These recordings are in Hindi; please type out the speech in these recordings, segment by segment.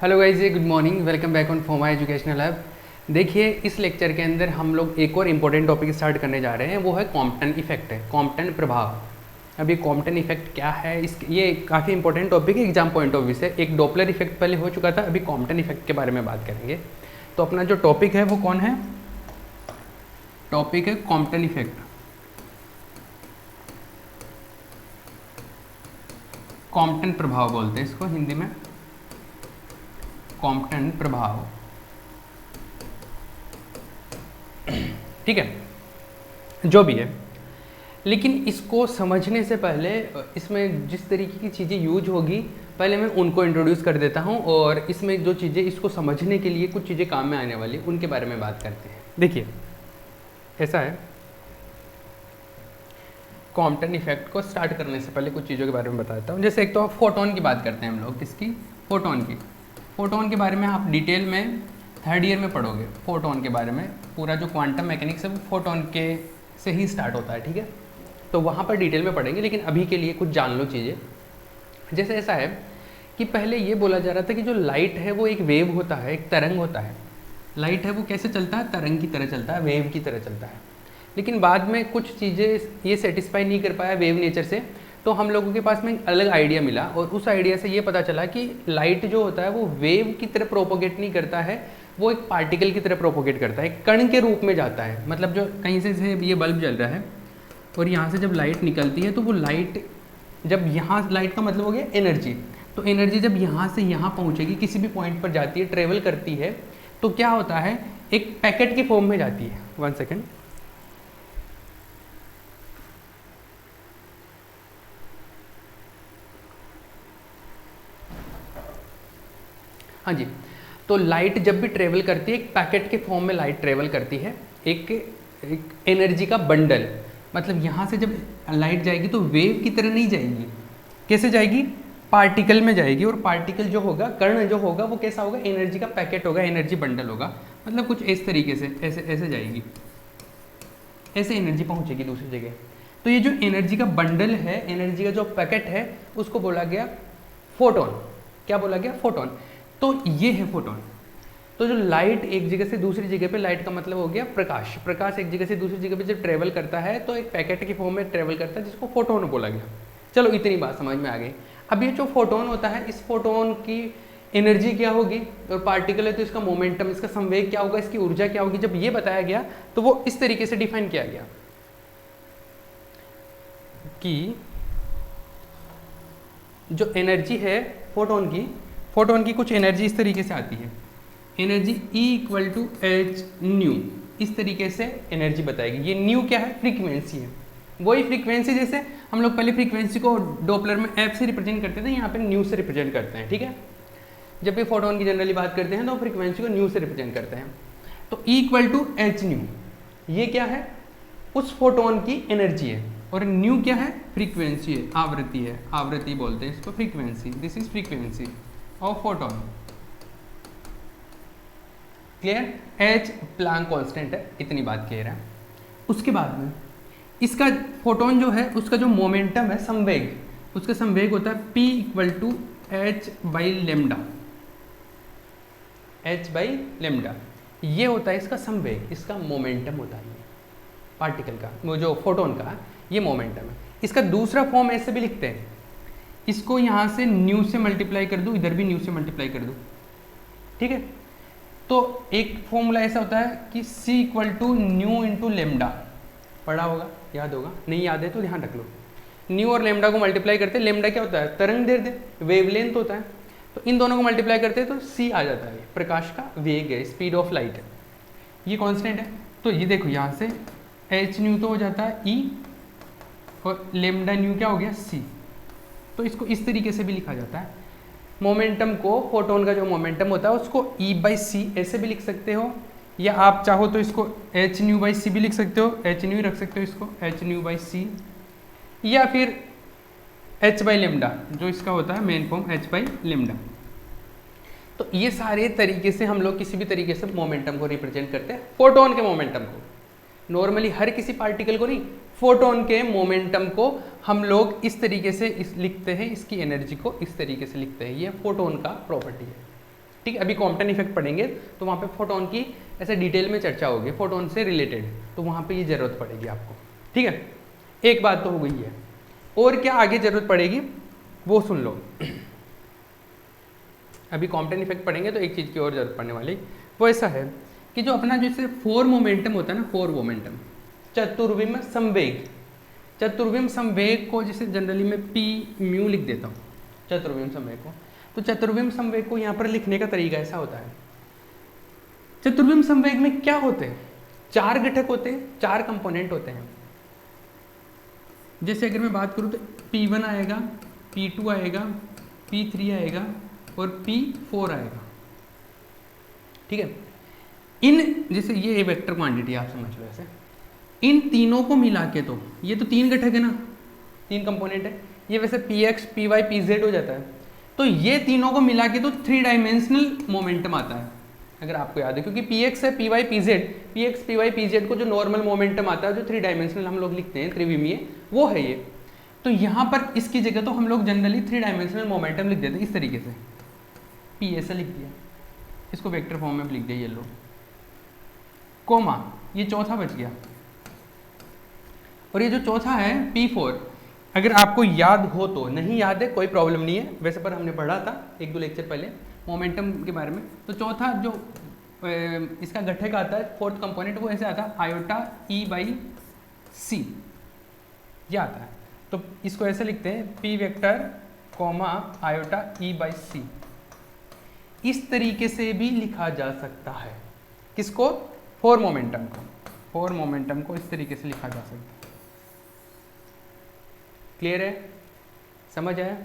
Hello guys, good morning, welcome back on Foma Educational Lab. देखिए, इस लेक्चर के अंदर हम लोग एक और इम्पोर्टेंट टॉपिक स्टार्ट करने जा रहे हैं, वो है कॉम्पटन इफेक्ट है, कॉम्पटन प्रभाव। अभी कॉम्पटन इफेक्ट क्या है, ये काफ़ी इंपॉर्टेंट टॉपिक है एग्जाम पॉइंट ऑफ व्यू से। एक डॉपलर इफेक्ट पहले हो चुका था, अभी कॉम्पटन इफेक्ट के बारे में बात करेंगे। तो अपना जो टॉपिक है वो कौन है, टॉपिक है कॉम्पटन इफेक्ट। कॉम्पटन प्रभाव बोलते हैं इसको हिंदी में, कॉम्पटन प्रभाव। ठीक है, जो भी है, लेकिन इसको समझने से पहले इसमें जिस तरीके की चीज़ें यूज होगी पहले मैं उनको इंट्रोड्यूस कर देता हूँ, और इसमें जो चीज़ें इसको समझने के लिए कुछ चीज़ें काम में आने वाली उनके बारे में बात करते हैं। देखिए, ऐसा है, कॉम्पटन इफेक्ट को स्टार्ट करने से पहले कुछ चीज़ों के बारे में बता देता हूँ। जैसे एक तो फोटोन की बात करते हैं हम लोग, किसकी, फोटोन की। फोटोन के बारे में आप डिटेल में थर्ड ईयर में पढ़ोगे। फोटोन के बारे में पूरा जो क्वांटम मैकेनिक्स है वो फोटोन के से ही स्टार्ट होता है, ठीक है। तो वहाँ पर डिटेल में पढ़ेंगे, लेकिन अभी के लिए कुछ जान लो चीज़ें। जैसे ऐसा है कि पहले ये बोला जा रहा था कि जो लाइट है वो एक वेव होता है, एक तरंग होता है। लाइट है वो कैसे चलता है, तरंग की तरह चलता है, वेव की तरह चलता है। लेकिन बाद में कुछ चीज़ें ये सेटिस्फाई नहीं कर पाया वेव नेचर से, तो हम लोगों के पास में एक अलग आइडिया मिला, और उस आइडिया से ये पता चला कि लाइट जो होता है वो वेव की तरह प्रोपोगेट नहीं करता है, वो एक पार्टिकल की तरह प्रोपोगेट करता है, एक कण के रूप में जाता है। मतलब जो कहीं से ये बल्ब जल रहा है और यहाँ से जब लाइट निकलती है तो वो लाइट जब यहाँ, लाइट का मतलब हो गया एनर्जी, तो एनर्जी जब यहाँ से यहाँ पहुँचेगी, किसी भी पॉइंट पर जाती है, ट्रेवल करती है, तो क्या होता है, एक पैकेट की फॉर्म में जाती है। 1 सेकेंड। हाँ जी, तो लाइट जब भी ट्रेवल करती है, एक पैकेट के फॉर्म में लाइट ट्रेवल करती है, एक एनर्जी का बंडल। मतलब यहाँ से जब लाइट जाएगी तो वेव की तरह नहीं जाएगी, कैसे जाएगी, पार्टिकल में जाएगी। और पार्टिकल जो होगा, कण जो होगा, वो कैसा होगा, एनर्जी का पैकेट होगा, एनर्जी बंडल होगा। मतलब कुछ इस तरीके से ऐसे ऐसे जाएगी, ऐसे एनर्जी पहुँचेगी दूसरी जगह। तो ये जो एनर्जी का बंडल है, एनर्जी का जो पैकेट है, उसको बोला गया फोटोन। क्या बोला गया, फोटोन। तो ये है फोटोन। तो जो लाइट एक जगह से दूसरी जगह पे, लाइट का मतलब हो गया प्रकाश। प्रकाश एक जगह से दूसरी जगह पे जब ट्रेवल करता है तो एक पैकेट की फॉर्म में ट्रेवल करता है, जिसको फोटोन बोला गया। चलो, इतनी बात समझ में आ गई। अब ये जो फोटोन होता है, इस फोटोन की एनर्जी क्या होगी, और पार्टिकल है तो इसका मोमेंटम, इसका संवेग क्या होगा, इसकी ऊर्जा क्या होगी। जब ये बताया गया तो वो इस तरीके से डिफाइन किया गया कि जो एनर्जी है फोटोन की कुछ एनर्जी इस तरीके से आती है, एनर्जी E=h/ν। इस तरीके से एनर्जी बताएगी। ये न्यू क्या है, फ्रीक्वेंसी है। वही फ्रीक्वेंसी जैसे हम लोग पहले फ्रीक्वेंसी को डॉपलर में एफ से रिप्रेजेंट करते थे, यहाँ पे न्यू से रिप्रेजेंट करते हैं, ठीक है। जब भी फोटोन की जनरली बात करते हैं तो फ्रीक्वेंसी को न्यू से रिप्रेजेंट करते हैं। तो E=h/ν, ये क्या है, उस फोटोन की एनर्जी है, और न्यू क्या है, फ्रीक्वेंसी है, आवृत्ति है, आवृत्ति बोलते हैं इसको, frequency. This is frequency of photon. Clear, H Planck constant है, इतनी बात क्लियर है। उसके बाद में इसका फोटोन जो है उसका जो मोमेंटम है, संवेग, उसका संवेग होता है P=h/λ। h/λ ये होता है इसका संवेग, इसका मोमेंटम होता है, पार्टिकल का, वो जो फोटोन का ये मोमेंटम है। इसका दूसरा फॉर्म ऐसे भी लिखते हैं, इसको यहाँ से न्यू से मल्टीप्लाई कर दूँ, इधर भी न्यू से मल्टीप्लाई कर दूँ, ठीक है। तो एक फॉर्मूला ऐसा होता है कि C=ν×λ। पढ़ा होगा, याद होगा, नहीं याद है तो ध्यान रख लो। न्यू और लेमडा को मल्टीप्लाई करते हैं, लेमडा क्या होता है, तरंग दैर्ध्य, वेवलेंथ होता है। तो इन दोनों को मल्टीप्लाई करते हैं तो C आ जाता है, प्रकाश का वेग है, स्पीड ऑफ लाइट है, ये कांस्टेंट है। तो ये देखो, यहाँ से h/ν तो हो जाता है E, और लेमडा न्यू क्या हो गया, C। तो इसको इस तरीके से भी लिखा जाता है। मोमेंटम को, फोटोन का जो मोमेंटम होता है उसको E/c ऐसे भी लिख सकते हो, या आप चाहो तो इसको hν/c भी लिख सकते हो, hν रख सकते हो इसको, hν/c, या फिर h/λ जो इसका होता है मेन फॉर्म, h/λ। तो ये सारे तरीके से हम लोग किसी भी तरीके से मोमेंटम को रिप्रेजेंट करते हैं, फोटोन के मोमेंटम को। नॉर्मली हर किसी पार्टिकल को नहीं, फोटोन के मोमेंटम को हम लोग इस तरीके से लिखते हैं, इसकी एनर्जी को इस तरीके से लिखते हैं। ये फोटोन का प्रॉपर्टी है, ठीक है, अभी कॉम्पटन इफेक्ट पढ़ेंगे तो वहाँ पे फोटोन की ऐसे डिटेल में चर्चा होगी, फोटोन से रिलेटेड, तो वहाँ पे ये ज़रूरत पड़ेगी आपको। ठीक है, एक बात तो हो गई है, और क्या आगे ज़रूरत पड़ेगी वो सुन लो। अभी कॉम्पटन इफेक्ट पढ़ेंगे तो एक चीज़ की और ज़रूरत पड़ने वाली, वो ऐसा है कि जो अपना जैसे फोर मोमेंटम होता है ना, फोर मोमेंटम, चतुर्विम संवेग, चतुर्विम संवेग को जैसे जनरली मैं पी म्यू लिख देता हूँ चतुर्विम संवेग को, तो चतुर्विम संवेग को यहाँ पर लिखने का तरीका ऐसा होता है, चतुर्विम संवेग में क्या होते हैं, चार घटक होते हैं, चार कंपोनेंट होते हैं। जैसे अगर मैं बात करूँ तो P1 आएगा, P2 आएगा, P3 आएगा और P4 आएगा। ठीक है, इन जैसे ये वेक्टर क्वांटिटी आप समझ लो ऐसे, इन तीनों को मिला के, तो ये तो तीन घटक है ना, तीन कंपोनेंट है, ये वैसे Px, Py, Pz हो जाता है, तो ये तीनों को मिला के तो थ्री डायमेंशनल मोमेंटम आता है, अगर आपको याद है, क्योंकि Px है, Py, Pz, Px, Py, Pz को जो नॉर्मल मोमेंटम आता है, जो थ्री डायमेंशनल हम लोग लिखते हैं त्रिविमीय, वो है ये। तो यहाँ पर इसकी जगह तो हम लोग जनरली थ्री डायमेंशनल मोमेंटम लिख देते हैं इस तरीके से, P ऐसा लिख दिया, इसको वेक्टर फॉर्म में लिख दिया ये लो, कोमा, ये चौथा बच गया, और ये जो चौथा है P4, अगर आपको याद हो तो, नहीं याद है कोई प्रॉब्लम नहीं है, वैसे पर हमने पढ़ा था एक दो लेक्चर पहले मोमेंटम के बारे में। तो चौथा जो इसका घटक आता है, फोर्थ कंपोनेंट, वो ऐसे आता है आयोटा ई बाई सी, ये आता है। तो इसको ऐसे लिखते हैं P vector comma iota E by C, इस तरीके से भी लिखा जा सकता है। किसको? फोर मोमेंटम को, फोर मोमेंटम को इस तरीके से लिखा जा सकता है। क्लियर है, समझ आया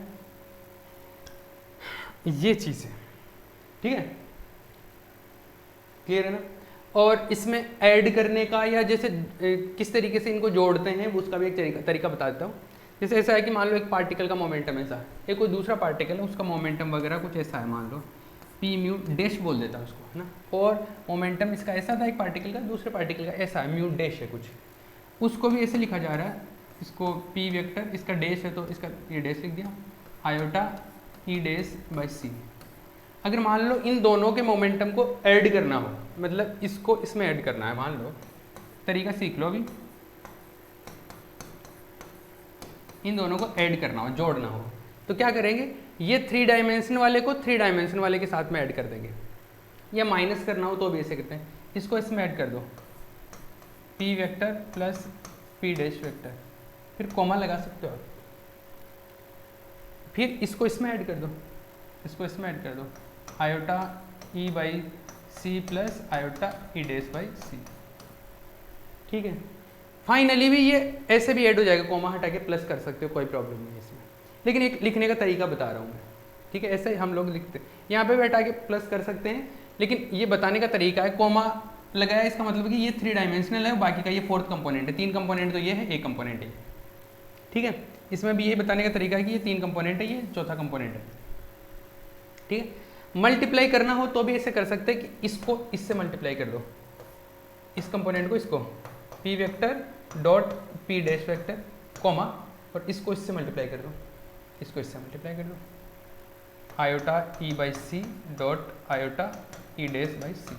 ये चीज़ है, ठीक है, क्लियर है ना। और इसमें ऐड करने का या जैसे किस तरीके से इनको जोड़ते हैं उसका भी एक तरीका बता देता हूँ। जैसे ऐसा है कि मान लो एक पार्टिकल का मोमेंटम ऐसा है, एक कोई दूसरा पार्टिकल है उसका मोमेंटम वगैरह कुछ ऐसा है, मान लो पी म्यू डैश बोल देता है उसको, है ना। और मोमेंटम इसका ऐसा था एक पार्टिकल का, दूसरे पार्टिकल का ऐसा है, म्यू डैश है कुछ, उसको भी ऐसे लिखा जा रहा है, इसको पी वेक्टर, इसका डैश है तो इसका ये डैश लिख दिया, आयोटा ई डैश बाई सी। अगर मान लो इन दोनों के मोमेंटम को ऐड करना हो, मतलब इसको इसमें ऐड करना है, मान लो, तरीका सीख लो अभी, इन दोनों को ऐड करना हो, जोड़ना हो, तो क्या करेंगे, ये थ्री डायमेंशन वाले को थ्री डायमेंशन वाले के साथ में ऐड कर देंगे, या माइनस करना हो तो भी ऐसे करते हैं, इसको इसमें ऐड कर दो, P vector plus P dash vector, फिर कॉमा लगा सकते हो, फिर इसको इसमें ऐड कर दो, इसको इसमें ऐड कर दो, iota E by C plus iota E dash by C. ठीक है, फाइनली भी ये ऐसे भी ऐड हो जाएगा, कॉमा हटा के प्लस कर सकते हो, कोई प्रॉब्लम नहीं है इसमें, लेकिन एक लिखने का तरीका बता रहा हूँ मैं, ठीक है। ऐसे हम लोग लिखते हैं, यहाँ पे भी हटा के प्लस कर सकते हैं, लेकिन ये बताने का तरीका है, कॉमा लगाया इसका मतलब कि ये थ्री डायमेंशनल है, बाकी का ये फोर्थ कंपोनेंट है, तीन कंपोनेंट तो ये है, एक कंपोनेंट है, ठीक है। इसमें भी ये बताने का तरीका है कि ये तीन कंपोनेंट है, ये चौथा कंपोनेंट है, ठीक है। मल्टीप्लाई करना हो तो भी ऐसे कर सकते हैं कि इसको इससे मल्टीप्लाई कर दो, इस कंपोनेंट को इसको P vector dot P dash vector comma, और इसको इससे मल्टीप्लाई कर दो, इसको इससे मल्टीप्लाई कर दो, iota E by C dot iota E dash by C,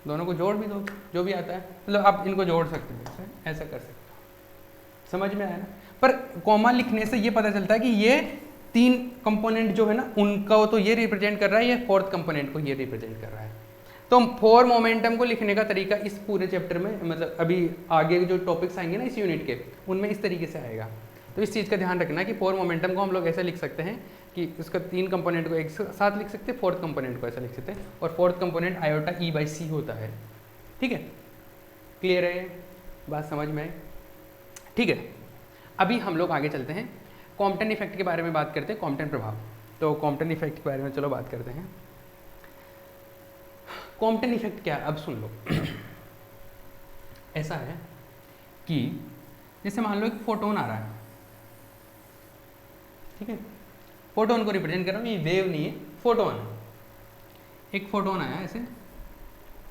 दोनों को जोड़ भी दो, जो भी आता है, मतलब आप इनको जोड़ सकते हो, ऐसा कर सकते हो, समझ में आया ना। पर कॉमा लिखने से ये पता चलता है कि ये तीन कंपोनेंट जो है ना, उनका तो ये रिप्रेजेंट कर रहा है, ये फोर्थ कंपोनेंट को ये रिप्रेजेंट कर रहा है। तो फोर मोमेंटम को लिखने का तरीका इस पूरे चैप्टर में, मतलब अभी आगे जो टॉपिक्स आएंगे ना इस यूनिट के, उनमें इस तरीके से आएगा। तो इस चीज़ का ध्यान रखना कि फोर मोमेंटम को हम लोग ऐसा लिख सकते हैं कि उसका तीन कंपोनेंट को एक साथ लिख सकते हैं, फोर्थ कंपोनेंट को ऐसा लिख सकते हैं, और fourth component iota E by C होता है, ठीक है। क्लियर है, बात समझ में आई, ठीक है। अभी हम लोग आगे चलते हैं, कॉम्पटन इफेक्ट के बारे में बात करते हैं, कॉम्पटन प्रभाव। तो कॉम्पटन इफेक्ट के बारे में चलो बात करते हैं। कॉम्पटन इफेक्ट क्या है, अब सुन लो। ऐसा है कि जैसे मान लो एक फोटोन आ रहा है, ठीक है, फोटोन को रिप्रेजेंट कर रहा हूँ, ये वेव नहीं है, फोटोन है। एक फोटोन आया ऐसे,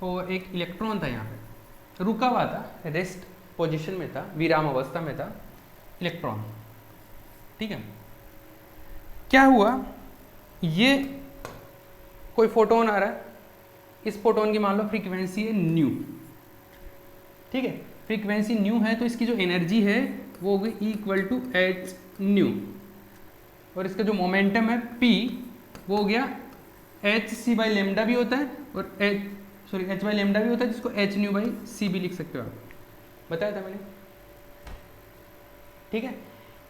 और एक इलेक्ट्रॉन था यहाँ पे, रुका हुआ था, रेस्ट पोजीशन में था, विराम अवस्था में था इलेक्ट्रॉन, ठीक है। क्या हुआ, ये कोई फोटोन आ रहा है, इस फोटोन की मान लो फ्रीक्वेंसी है न्यू, ठीक है, फ्रीक्वेंसी न्यू है, तो इसकी जो एनर्जी है वो होगी इक्वल टू एच न्यू, और इसका जो मोमेंटम है पी वो हो गया एच सी बाई लेमडा भी होता है, और एच बाई लेमडा भी होता है, जिसको एच न्यू बाई सी भी लिख सकते हो आप, बताया था मैंने, ठीक है।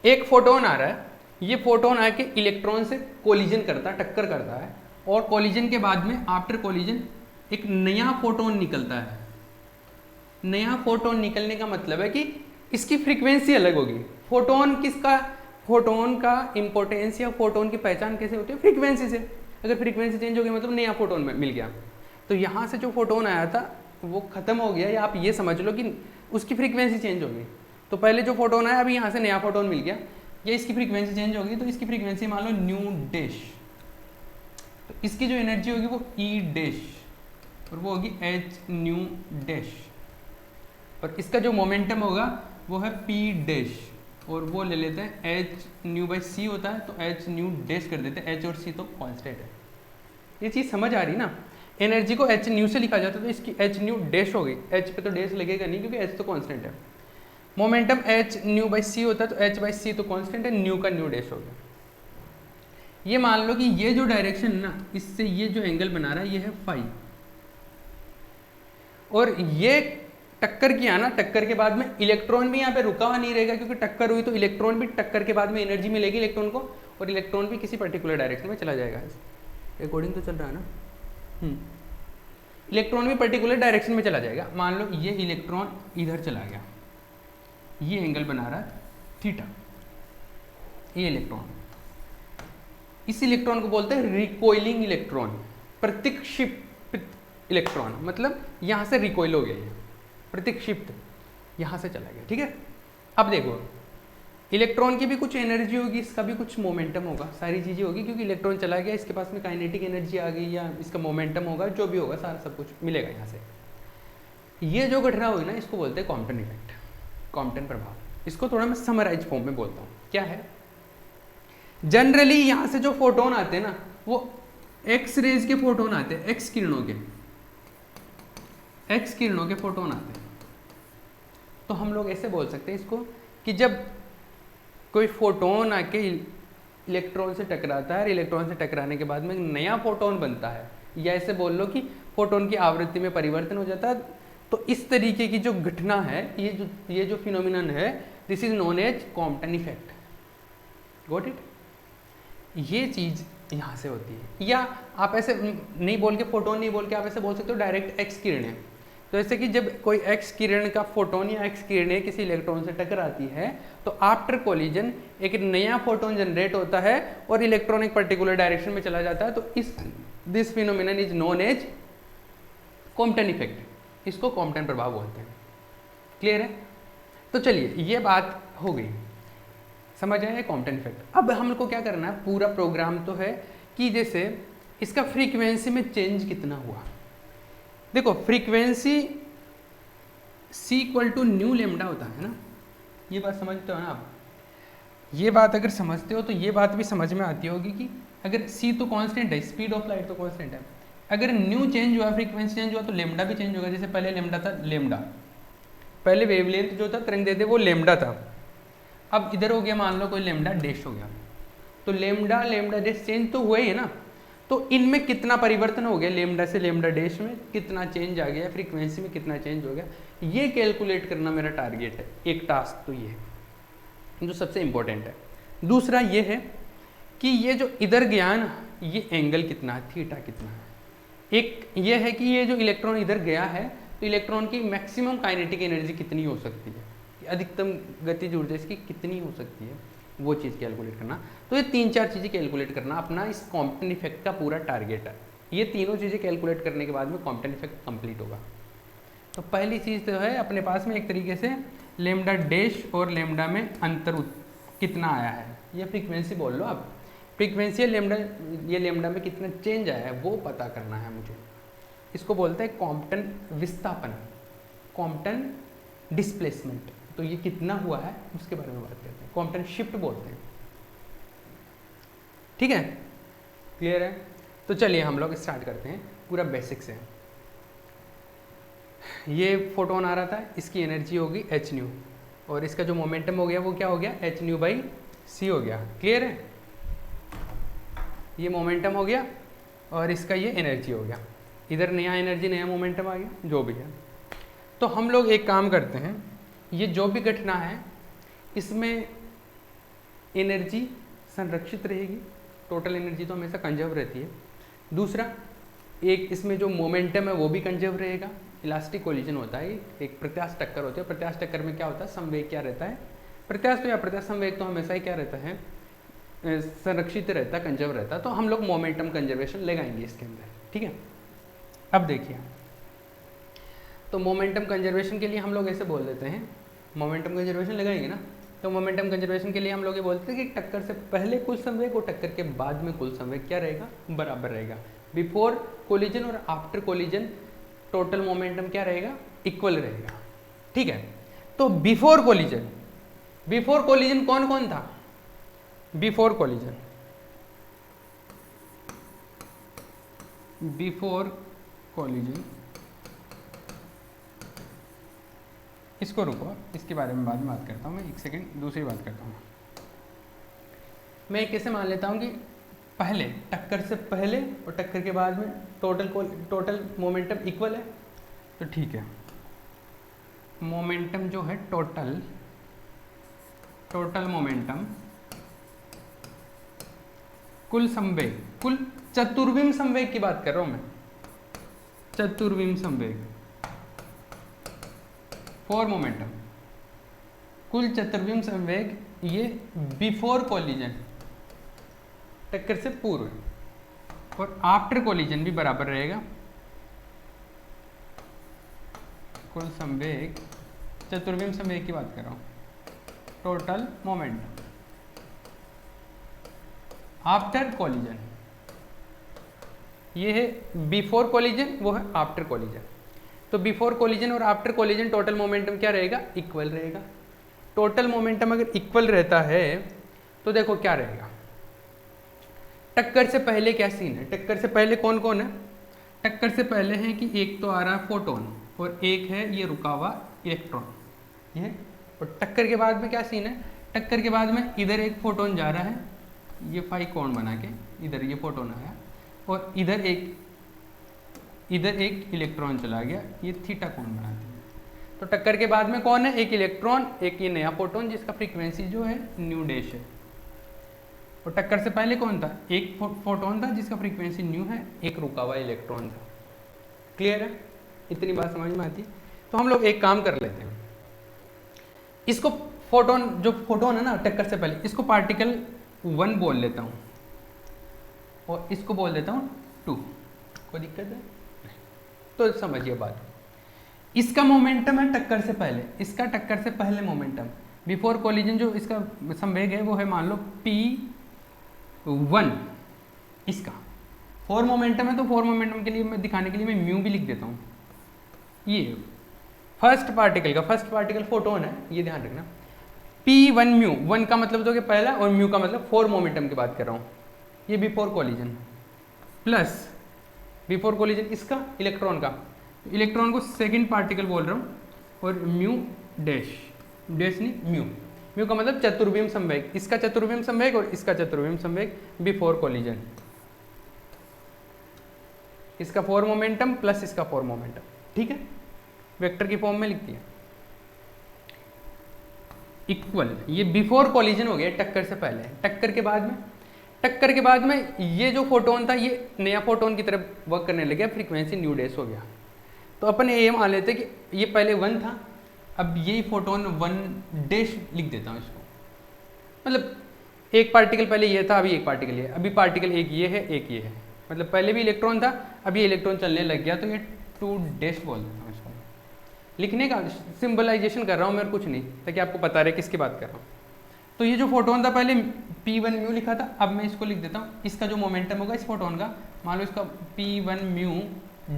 एक फोटोन आ रहा है, ये फोटोन आके इलेक्ट्रॉन से कोलिजन करता है, टक्कर करता है, और कोलिजन के बाद में आफ्टर कोलिजन एक नया फोटोन निकलता है। नया फोटोन निकलने का मतलब है कि इसकी फ्रीक्वेंसी अलग होगी। फोटोन का इंपॉर्टेंस या फोटोन की पहचान कैसे होती है? फ्रीक्वेंसी से। अगर फ्रीक्वेंसी चेंज हो गई मतलब नया फोटोन मिल गया। तो यहाँ से जो फोटोन आया था वो खत्म हो गया, या आप ये समझ लो कि उसकी फ्रीक्वेंसी चेंज हो गई। तो पहले जो फोटोन आया अभी यहाँ से नया फोटोन मिल गया, या इसकी फ्रीक्वेंसी चेंज होगी, तो इसकी फ्रीक्वेंसी मान लो न्यू डैश, तो इसकी जो एनर्जी होगी वो ई डैश, और वो होगी एच न्यू डैश, और इसका जो मोमेंटम होगा वो है पी डैश, और वो ले लेते हैं एच न्यू बाई सी होता है, तो एच न्यू डैश कर देते हैं, एच और सी तो कांस्टेंट है। ये चीज़ समझ आ रही ना? एनर्जी को एच न्यू से लिखा जाता है, तो इसकी एच न्यू डैश हो गई, एच पे तो डैश लगेगा नहीं क्योंकि एच तो कांस्टेंट है। Momentum H nu by C होता है, तो एच बाई सी तो कांस्टेंट है, न्यू का न्यू डैश हो गया। ये मान लो कि ये जो डायरेक्शन ना, इससे ये जो एंगल बना रहा है ये है फाई, और ये टक्कर किया ना, टक्कर के बाद में इलेक्ट्रॉन भी यहाँ पे रुका हुआ नहीं रहेगा, क्योंकि टक्कर हुई तो इलेक्ट्रॉन भी, टक्कर के बाद में एनर्जी मिलेगी इलेक्ट्रॉन को, और इलेक्ट्रॉन भी किसी पर्टिकुलर डायरेक्शन में चला जाएगा। अकॉर्डिंग तो चल रहा है ना, इलेक्ट्रॉन भी पर्टिकुलर डायरेक्शन में चला जाएगा। मान लो ये इलेक्ट्रॉन इधर चला गया, ये एंगल बना रहा है थीटा, ये इलेक्ट्रॉन, इस इलेक्ट्रॉन को बोलते हैं रिकॉइलिंग इलेक्ट्रॉन, प्रतिक्षिप्त इलेक्ट्रॉन, मतलब यहाँ से रिकॉइल हो गया, ये प्रतिक्षिप्त यहाँ से चला गया, ठीक है। अब देखो इलेक्ट्रॉन की भी कुछ एनर्जी होगी, इसका भी कुछ मोमेंटम होगा, सारी चीज़ें होगी, क्योंकि इलेक्ट्रॉन चला गया, इसके पास में काइनेटिक एनर्जी आ गई, या इसका मोमेंटम होगा, जो भी होगा सारा सब कुछ मिलेगा यहाँ से। ये जो घटना हुई ना, इसको बोलते हैं कॉम्पटन इफेक्ट, कॉम्पटन प्रभाव। इसको थोड़ा मैं समराइज फॉर्म में बोलता हूँ, क्या है। जनरली यहाँ से जो फोटोन आते हैं ना, वो एक्स रेज के फोटोन आते हैं, एक्स किरणों के फोटोन आते हैं। तो हम लोग ऐसे बोल सकते हैं इसको कि जब कोई फोटोन आके इलेक्ट्रॉन से टकराता है, इलेक्ट्रॉन से टकराने के बाद में नया फोटोन बनता है, या ऐसे बोल लो कि फोटोन की आवृत्ति में परिवर्तन हो जाता है। तो इस तरीके की जो घटना है, ये जो फिनोमिनन है, this is known as Compton effect. Got it? ये चीज़ यहाँ से होती है। या आप ऐसे नहीं बोल के, फोटोन नहीं बोल के, आप ऐसे बोल सकते हो डायरेक्ट एक्स किरणें। तो जैसे कि जब कोई एक्स किरण का फोटोन या एक्स किरणें किसी इलेक्ट्रॉन से टकराती है, तो आफ्टर कोलिजन एक नया फोटोन जनरेट होता है, और इलेक्ट्रॉन एक पर्टिकुलर डायरेक्शन में चला जाता है। तो this phenomenon is known as Compton effect, इसको कॉम्पटन प्रभाव बोलते हैं। क्लियर है? तो चलिए ये बात हो गई, समझ आया कॉम्पटन इफेक्ट। अब हमको क्या करना है, पूरा प्रोग्राम तो है कि जैसे इसका फ्रीक्वेंसी में चेंज कितना हुआ। देखो frequency C equal to nu lambda होता है ना, ये बात समझते हो ना आप? ये बात अगर समझते हो तो ये बात भी समझ में आती होगी कि अगर C तो कांस्टेंट है, स्पीड ऑफ लाइट तो कांस्टेंट है, अगर न्यू चेंज हुआ, फ्रीक्वेंसी चेंज हुआ, तो लेमडा भी चेंज होगा। जैसे पहले लेमडा था, लेमडा पहले वेवलेंथ जो था तरंग दैर्ध्य वो लेमडा था, अब इधर हो गया मान लो कोई लेमडा डैश हो गया, तो लेमडा डैश चेंज तो हुआ ही है ना। तो इनमें कितना परिवर्तन हो गया, लेमडा से लेमडा डैश में कितना चेंज आ गया, फ्रीक्वेंसी में कितना चेंज हो गया, ये कैलकुलेट करना मेरा टारगेट है। एक टास्क तो ये है जो सबसे इंपॉर्टेंट है। दूसरा ये है कि ये जो इधर गया ना, ये एंगल कितना है, थीटा कितना है। एक ये है कि ये जो इलेक्ट्रॉन इधर गया है, तो इलेक्ट्रॉन की मैक्सिमम काइनेटिक एनर्जी कितनी हो सकती है, अधिकतम गतिज ऊर्जा इसकी कितनी हो सकती है, वो चीज़ कैलकुलेट करना। तो ये 3-4 चीज़ें कैलकुलेट करना अपना इस कॉम्पटन इफेक्ट का पूरा टारगेट है। ये तीनों चीज़ें कैलकुलेट करने के बाद में कॉम्पटन इफेक्ट कंप्लीट होगा। तो पहली चीज़ तो है अपने पास में एक तरीके से लेमडा डैश और लेमडा में अंतर कितना आया है, ये फ्रीक्वेंसी बोल लो आप, फ्रीक्वेंसी ये लेमडा में कितना चेंज आया है वो पता करना है मुझे। इसको बोलते हैं कॉम्पटन विस्थापन, कॉम्पटन डिस्प्लेसमेंट। तो ये कितना हुआ है उसके बारे में बात करते हैं, कॉम्पटन शिफ्ट बोलते हैं। ठीक है, क्लियर है? तो चलिए हम लोग स्टार्ट करते हैं पूरा बेसिक से। ये फोटोन आ रहा था, इसकी एनर्जी होगी एच न्यू, और इसका जो मोमेंटम हो गया वो क्या हो गया, एच न्यू बाई सी हो गया। क्लियर है? ये मोमेंटम हो गया और इसका ये एनर्जी हो गया। इधर नया एनर्जी नया मोमेंटम आ गया, जो भी है। तो हम लोग एक काम करते हैं, ये जो भी घटना है इसमें एनर्जी संरक्षित रहेगी, टोटल एनर्जी तो हमेशा कंजर्व रहती है। दूसरा, एक इसमें जो मोमेंटम है वो भी कंजर्व रहेगा। इलास्टिक कोलिजन होता है, एक प्रत्यास्थ टक्कर होती है। प्रत्यास्थ टक्कर में क्या होता है, संवेग क्या रहता है, प्रत्यास्थ या प्रत्यास्थ संवेग तो हमेशा ही क्या रहता है, संरक्षित रहता है, कंजर्व रहता है। तो हम लोग मोमेंटम कंजर्वेशन लगाएंगे इसके अंदर। ठीक है, अब देखिए, तो मोमेंटम कंजर्वेशन के लिए हम लोग ऐसे बोल देते हैं, मोमेंटम कंजर्वेशन लगाएंगे ना, तो मोमेंटम कंजर्वेशन के लिए हम लोग ये बोलते हैं कि टक्कर से पहले कुल संवेग और टक्कर के बाद में कुल संवेग क्या रहेगा, बराबर रहेगा। बिफोर कोलिजन और आफ्टर कोलिजन टोटल मोमेंटम क्या रहेगा, इक्वल रहेगा। ठीक है, तो बिफोर कोलिजन, बिफोर कोलिजन कौन कौन था, बिफोर कोलिजन, बिफोर कोलिजन, इसको रुको, इसके बारे में बाद में बात करता हूँ मैं। एक सेकेंड, दूसरी बात करता हूँ मैं। कैसे मान लेता हूँ कि पहले, टक्कर से पहले और टक्कर के बाद में टोटल मोमेंटम इक्वल है, तो ठीक है। मोमेंटम जो है टोटल मोमेंटम, कुल संवेग, कुल चतुर्विम संवेग की बात कर रहा हूं मैं, चतुर्विम संवेग फॉर मोमेंटम, कुल चतुर्विम संवेग ये बिफोर कोलिजन, टक्कर से पूर्व, और आफ्टर कोलिजन भी बराबर रहेगा। कुल संवेग, चतुर्विम संवेग की बात कर रहा हूं, टोटल मोमेंटम आफ्टर कोलिजन, ये है बिफोर कोलिजन, वो है आफ्टर कोलिजन। तो बिफोर कोलिजन और आफ्टर कोलिजन टोटल मोमेंटम क्या रहेगा, इक्वल रहेगा। टोटल मोमेंटम अगर इक्वल रहता है तो देखो क्या रहेगा, टक्कर से पहले क्या सीन है, टक्कर से पहले कौन कौन है, टक्कर से पहले है कि एक तो आ रहा है फोटोन और एक है ये रुका हुआ इलेक्ट्रॉन, ये। और टक्कर के बाद में क्या सीन है, टक्कर के बाद में इधर एक फोटोन जा रहा है, ये फाई कोण बना के, इधर ये फोटोन आया, और इधर एक इलेक्ट्रॉन चला गया, ये थीटा कोण बनाते हैं। तो टक्कर के बाद में कौन है, एक इलेक्ट्रॉन, एक ये नया फोटोन जिसका फ्रीक्वेंसी जो है न्यू डैश है। और टक्कर से पहले कौन था, एक फोटोन था जिसका फ्रीक्वेंसी न्यू है, एक रुका हुआ इलेक्ट्रॉन था। क्लियर है, इतनी बात समझ में आती है? तो हम लोग एक काम कर लेते हैं, इसको फोटोन, जो फोटोन है ना टक्कर से पहले, इसको पार्टिकल 1 बोल लेता हूँ और इसको बोल देता हूँ 2। कोई दिक्कत है? तो समझिए बात, इसका मोमेंटम है टक्कर से पहले, इसका टक्कर से पहले मोमेंटम बिफोर कोलिजन जो इसका संवेग है वो है मान लो p1, इसका फोर मोमेंटम है। तो फोर मोमेंटम के लिए मैं दिखाने के लिए मैं म्यू भी लिख देता हूँ। ये फर्स्ट पार्टिकल फोटोन है, ये ध्यान रखना। p1 म्यू, 1 का मतलब तो कि पहला, और म्यू का मतलब फोर मोमेंटम की बात कर रहा हूँ, ये before collision, plus before collision इसका इलेक्ट्रॉन का, इलेक्ट्रॉन को सेकंड पार्टिकल बोल रहा हूँ, और म्यू डैश, डैश नहीं म्यू, म्यू का मतलब चतुर्विम संवेग, इसका चतुर्विम संवेग और इसका चतुर्विम संवेग बिफोर कोलिजन, इसका फोर मोमेंटम प्लस इसका फोर मोमेंटम। ठीक है, वेक्टर की फॉर्म में लिख दिया, इक्वल। ये बिफोर कोलिजन हो गया, टक्कर से पहले। टक्कर के बाद में ये जो फोटोन था ये नया फोटोन की तरफ वर्क करने लग गया, फ्रीक्वेंसी न्यू डैश हो गया। तो अपन ये मान लेते कि ये पहले 1 था, अब यही फोटोन 1 डैश लिख देता हूँ इसको, मतलब एक पार्टिकल पहले ये था, अभी एक पार्टिकल ये, अभी पार्टिकल एक ये है, एक ये है, मतलब पहले भी इलेक्ट्रॉन था, अब ये इलेक्ट्रॉन चलने लग गया, तो ये 2 डैश बोल देता हूँ इसको। लिखने का सिंबलाइजेशन कर रहा हूँ मैं, और कुछ नहीं, ताकि आपको पता रहे किसकी बात कर रहा हूँ। तो ये जो फोटोन था पहले p1 म्यू लिखा था, अब मैं इसको लिख देता हूँ, इसका जो मोमेंटम होगा इस फोटोन का, मान लो इसका p1 म्यू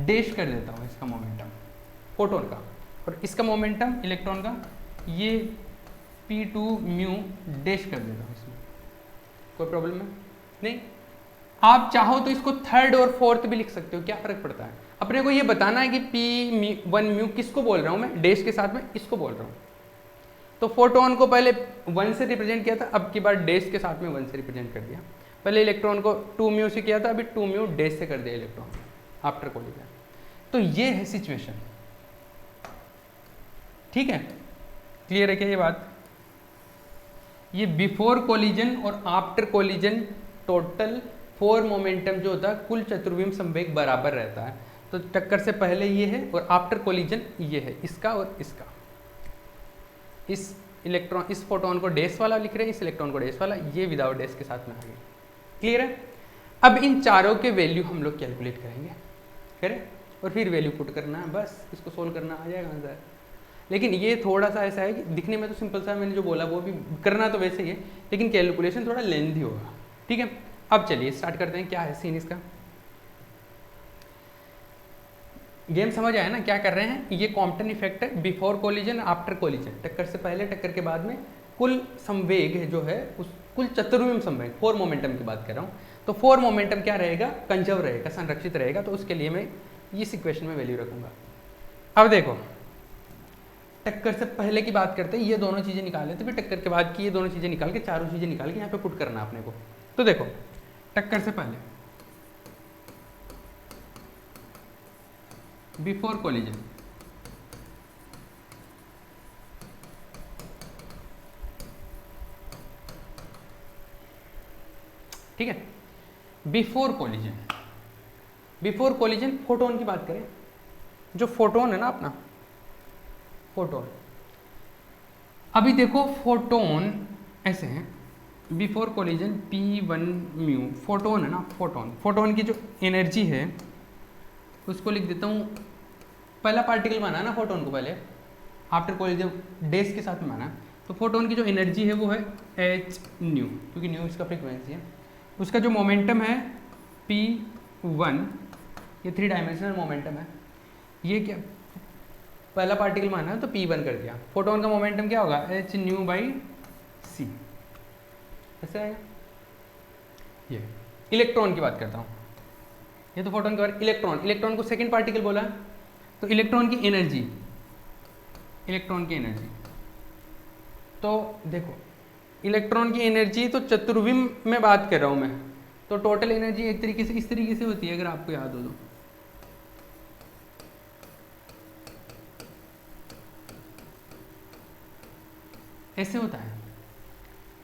डैश कर देता हूँ, इसका मोमेंटम फोटोन का, और इसका मोमेंटम इलेक्ट्रॉन का ये p2 म्यू डैश कर देता हूँ इसमें। कोई प्रॉब्लम है? नहीं। आप चाहो तो इसको थर्ड और फोर्थ भी लिख सकते हो, क्या फर्क पड़ता है। अपने को ये बताना है कि P1 म्यू किसको बोल रहा हूँ मैं, डैश के साथ में इसको बोल रहा हूँ। तो फोटोन को पहले 1 से रिप्रेजेंट किया था, अब की बार डैश के साथ में 1 से रिप्रेजेंट कर दिया। पहले इलेक्ट्रॉन को 2 म्यू से किया था, अभी 2 म्यू डैश से कर दिया इलेक्ट्रॉन आफ्टर कोलिजन। तो ये है सिचुएशन, ठीक है, क्लियर है क्या ये बात। ये बिफोर कोलिजन और आफ्टर कोलिजन टोटल 4 मोमेंटम जो होता है कुल चतुर्विम संवेग बराबर रहता है। तो टक्कर से पहले ये है और आफ्टर कोलिजन ये है, इसका और इसका। इस इलेक्ट्रॉन, इस फोटोन को डैश वाला लिख रहे हैं, इस इलेक्ट्रॉन को डैश वाला, ये विदाउट डैश के साथ में आ गई। क्लियर है। अब इन चारों के वैल्यू हम लोग कैलकुलेट करेंगे, करें, और फिर वैल्यू पुट करना है, बस इसको सोल्व करना आ जाएगा आंसर। लेकिन ये थोड़ा सा ऐसा है कि दिखने में तो सिंपल सा, मैंने जो बोला वो भी करना तो वैसे ही है, लेकिन कैलकुलेशन थोड़ा लेंथी होगा, ठीक है। अब चलिए स्टार्ट करते हैं, क्या है सीन इसका। गेम समझ आया ना क्या कर रहे हैं। ये कॉम्पटन इफेक्ट है, बिफोर कोलिजन आफ्टर कोलिजन, टक्कर से पहले टक्कर के बाद में कुल संवेग जो है उस कुल चतुर्विम संवेग 4 मोमेंटम की बात कर रहा हूँ। तो 4 मोमेंटम क्या रहेगा, कंजर्व रहेगा, संरक्षित रहेगा। तो उसके लिए मैं इस इक्वेशन में वैल्यू रखूंगा। अब देखो टक्कर से पहले की बात करते हैं, ये दोनों चीजें निकाल लेते, फिर टक्कर के बाद की ये दोनों चीजें निकाल के, चारों चीजें निकाल के यहाँ पे पुट करना अपने को। तो देखो टक्कर से पहले बिफोर कोलिजन, ठीक है। Before collision, before collision photon की बात करें, जो फोटोन है ना अपना फोटोन, अभी देखो फोटोन ऐसे हैं, before collision P1 mu photon है ना, फोटोन, फोटोन की जो एनर्जी है उसको लिख देता हूँ, पहला पार्टिकल माना है ना फोटोन को पहले, आफ्टर कोलिजन डैश के साथ में माना। तो फोटोन की जो एनर्जी है वो है h न्यू, क्योंकि न्यू इसका फ्रीक्वेंसी है। उसका जो मोमेंटम है P1, ये 3 डायमेंशनल मोमेंटम है। ये क्या, पहला पार्टिकल माना है तो P1 कर दिया। फोटोन का मोमेंटम क्या होगा, h न्यू बाई c, ऐसे आएगा। ये इलेक्ट्रॉन की बात करता हूँ, ये तो फोटोन के बारे। इलेक्ट्रॉन, इलेक्ट्रॉन को सेकंड पार्टिकल बोला है, तो इलेक्ट्रॉन की एनर्जी, इलेक्ट्रॉन की एनर्जी, तो देखो इलेक्ट्रॉन की एनर्जी तो चतुर्विम में बात कर रहा हूँ मैं, तो टोटल एनर्जी एक तरीके से इस तरीके से होती है, अगर आपको याद हो तो। ऐसे होता है,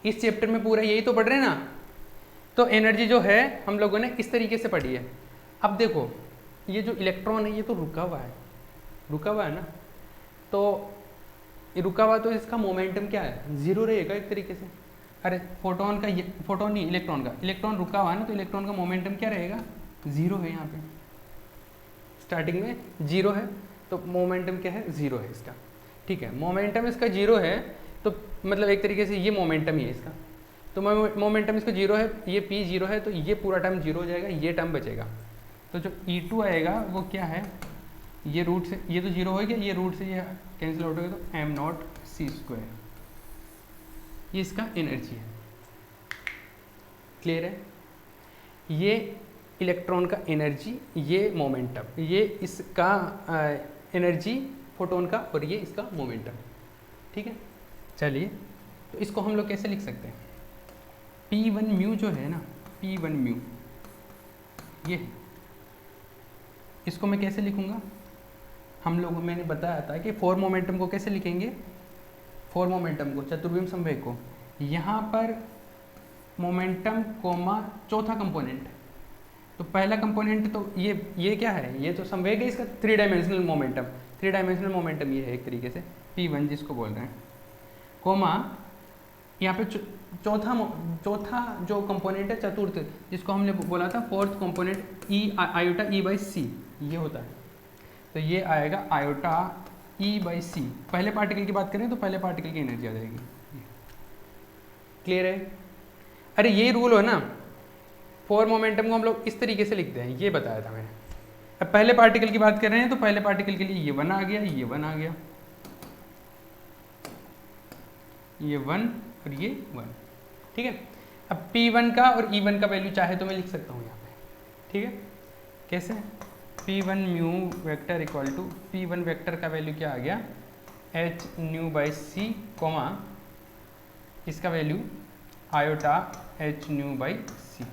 इस चैप्टर में पूरा यही तो पढ़ रहे हैं ना। तो एनर्जी जो है हम लोगों ने इस तरीके से पढ़ी है। अब देखो ये जो इलेक्ट्रॉन है ये तो रुका हुआ है, रुका हुआ है ना, तो ये रुका हुआ, तो इसका मोमेंटम क्या है, जीरो रहेगा एक तरीके से। अरे फोटोन का, ये फोटोन नहीं इलेक्ट्रॉन का, इलेक्ट्रॉन रुका हुआ है ना, तो इलेक्ट्रॉन का मोमेंटम क्या रहेगा, जीरो है। यहाँ पे स्टार्टिंग में जीरो है, तो मोमेंटम क्या है, जीरो है इसका, ठीक है। मोमेंटम इसका जीरो है, तो मतलब एक तरीके से ये मोमेंटम ही है इसका। तो मोमेंटम इसका जीरो है, ये P जीरो है, तो ये पूरा टर्म जीरो हो जाएगा, ये टर्म बचेगा। तो जो E2 आएगा वो क्या है, ये रूट से, ये तो जीरो हो गया, ये रूट से ये कैंसिल आउट हो गया, तो m0c², ये इसका एनर्जी है। क्लियर है। ये इलेक्ट्रॉन का एनर्जी, ये मोमेंटम, ये इसका एनर्जी फोटोन का, और ये इसका मोमेंटम, ठीक है। चलिए तो इसको हम लोग कैसे लिख सकते हैं, P1 म्यू जो है ना, P1 म्यू, ये इसको मैं कैसे लिखूंगा, हम लोग, मैंने बताया था कि 4 मोमेंटम को कैसे लिखेंगे, 4 मोमेंटम को, चतुर्विम संवेग को, यहाँ पर मोमेंटम कोमा चौथा कंपोनेंट, तो पहला कंपोनेंट तो ये क्या है, ये तो संवेग है इसका, 3 डायमेंशनल मोमेंटम, 3 डायमेंशनल मोमेंटम ये है एक तरीके से P1 जिसको बोल रहे हैं, कोमा यहाँ पे चौथा जो कंपोनेंट है, चतुर्थ, जिसको हमने बोला था फोर्थ कंपोनेंट, ई आयोटा E/c, ये होता है। तो ये आएगा आयोटा E/c। पहले पार्टिकल की बात करें तो पहले पार्टिकल की एनर्जी आ जाएगी। क्लियर है। अरे ये रूल हो ना, 4 मोमेंटम को हम लोग इस तरीके से लिखते हैं, ये बताया था मैंने। अब पहले पार्टिकल की बात कर रहे हैं, तो पहले पार्टिकल के लिए ये 1 आ गया, ये 1 आ गया, ये 1 और ये 1, ठीक है। अब P1 का और E1 का वैल्यू चाहे तो मैं लिख सकता हूँ यहाँ पे, ठीक है। कैसे? P1 mu vector equal to P1 vector का वैल्यू क्या आ गया, H nu by C comma इसका value iota H nu by C,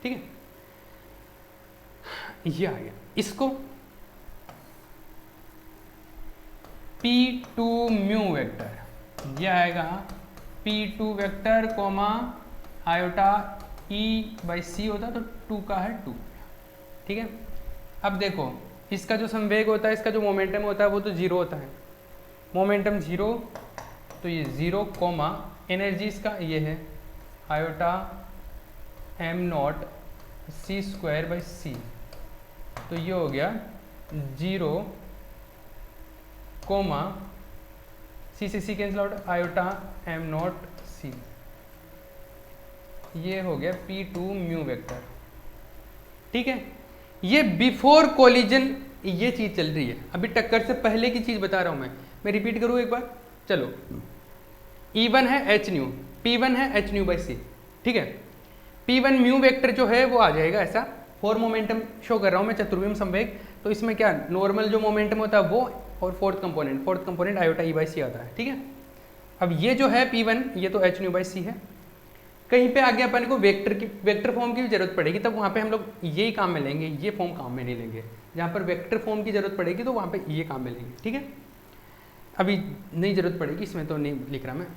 ठीक है। ये आ गया। इसको P2 म्यू वेक्टर, ये आएगा P2 vector comma iota E by C होता तो 2 का है 2, ठीक है। अब देखो इसका जो संवेग होता है, इसका जो मोमेंटम होता है वो तो 0 होता है, मोमेंटम 0, तो ये 0 कोमा एनर्जी इसका ये है iota M naught C square by C, तो ये हो गया 0 कोमा सी से C cancel out iota M naught C, ये हो गया P2 म्यू वेक्टर, ठीक है। ये बिफोर कोलिजन ये चीज चल रही है, अभी टक्कर से पहले की चीज बता रहा हूं मैं रिपीट करूं एक बार, चलो। E1 है एच न्यू, P1 है एच न्यू बाई सी, ठीक है। P1 म्यू वेक्टर जो है वो आ जाएगा ऐसा, 4 मोमेंटम शो कर रहा हूं मैं, चतुर्विम संवेग, तो इसमें क्या नॉर्मल जो मोमेंटम होता है वो, और fourth component iota E by C आता है, ठीक है। अब ये जो है P1 ये तो एच न्यू बाई सी है, कहीं पे आगे अपन को वेक्टर फॉर्म की भी जरूरत पड़ेगी, तब वहाँ पे हम लोग यही काम में लेंगे, ये फॉर्म काम में नहीं लेंगे। जहाँ पर वेक्टर फॉर्म की जरूरत पड़ेगी तो वहाँ पे ये काम में लेंगे, ठीक है। अभी नहीं जरूरत पड़ेगी, इसमें तो नहीं लिख रहा मैं।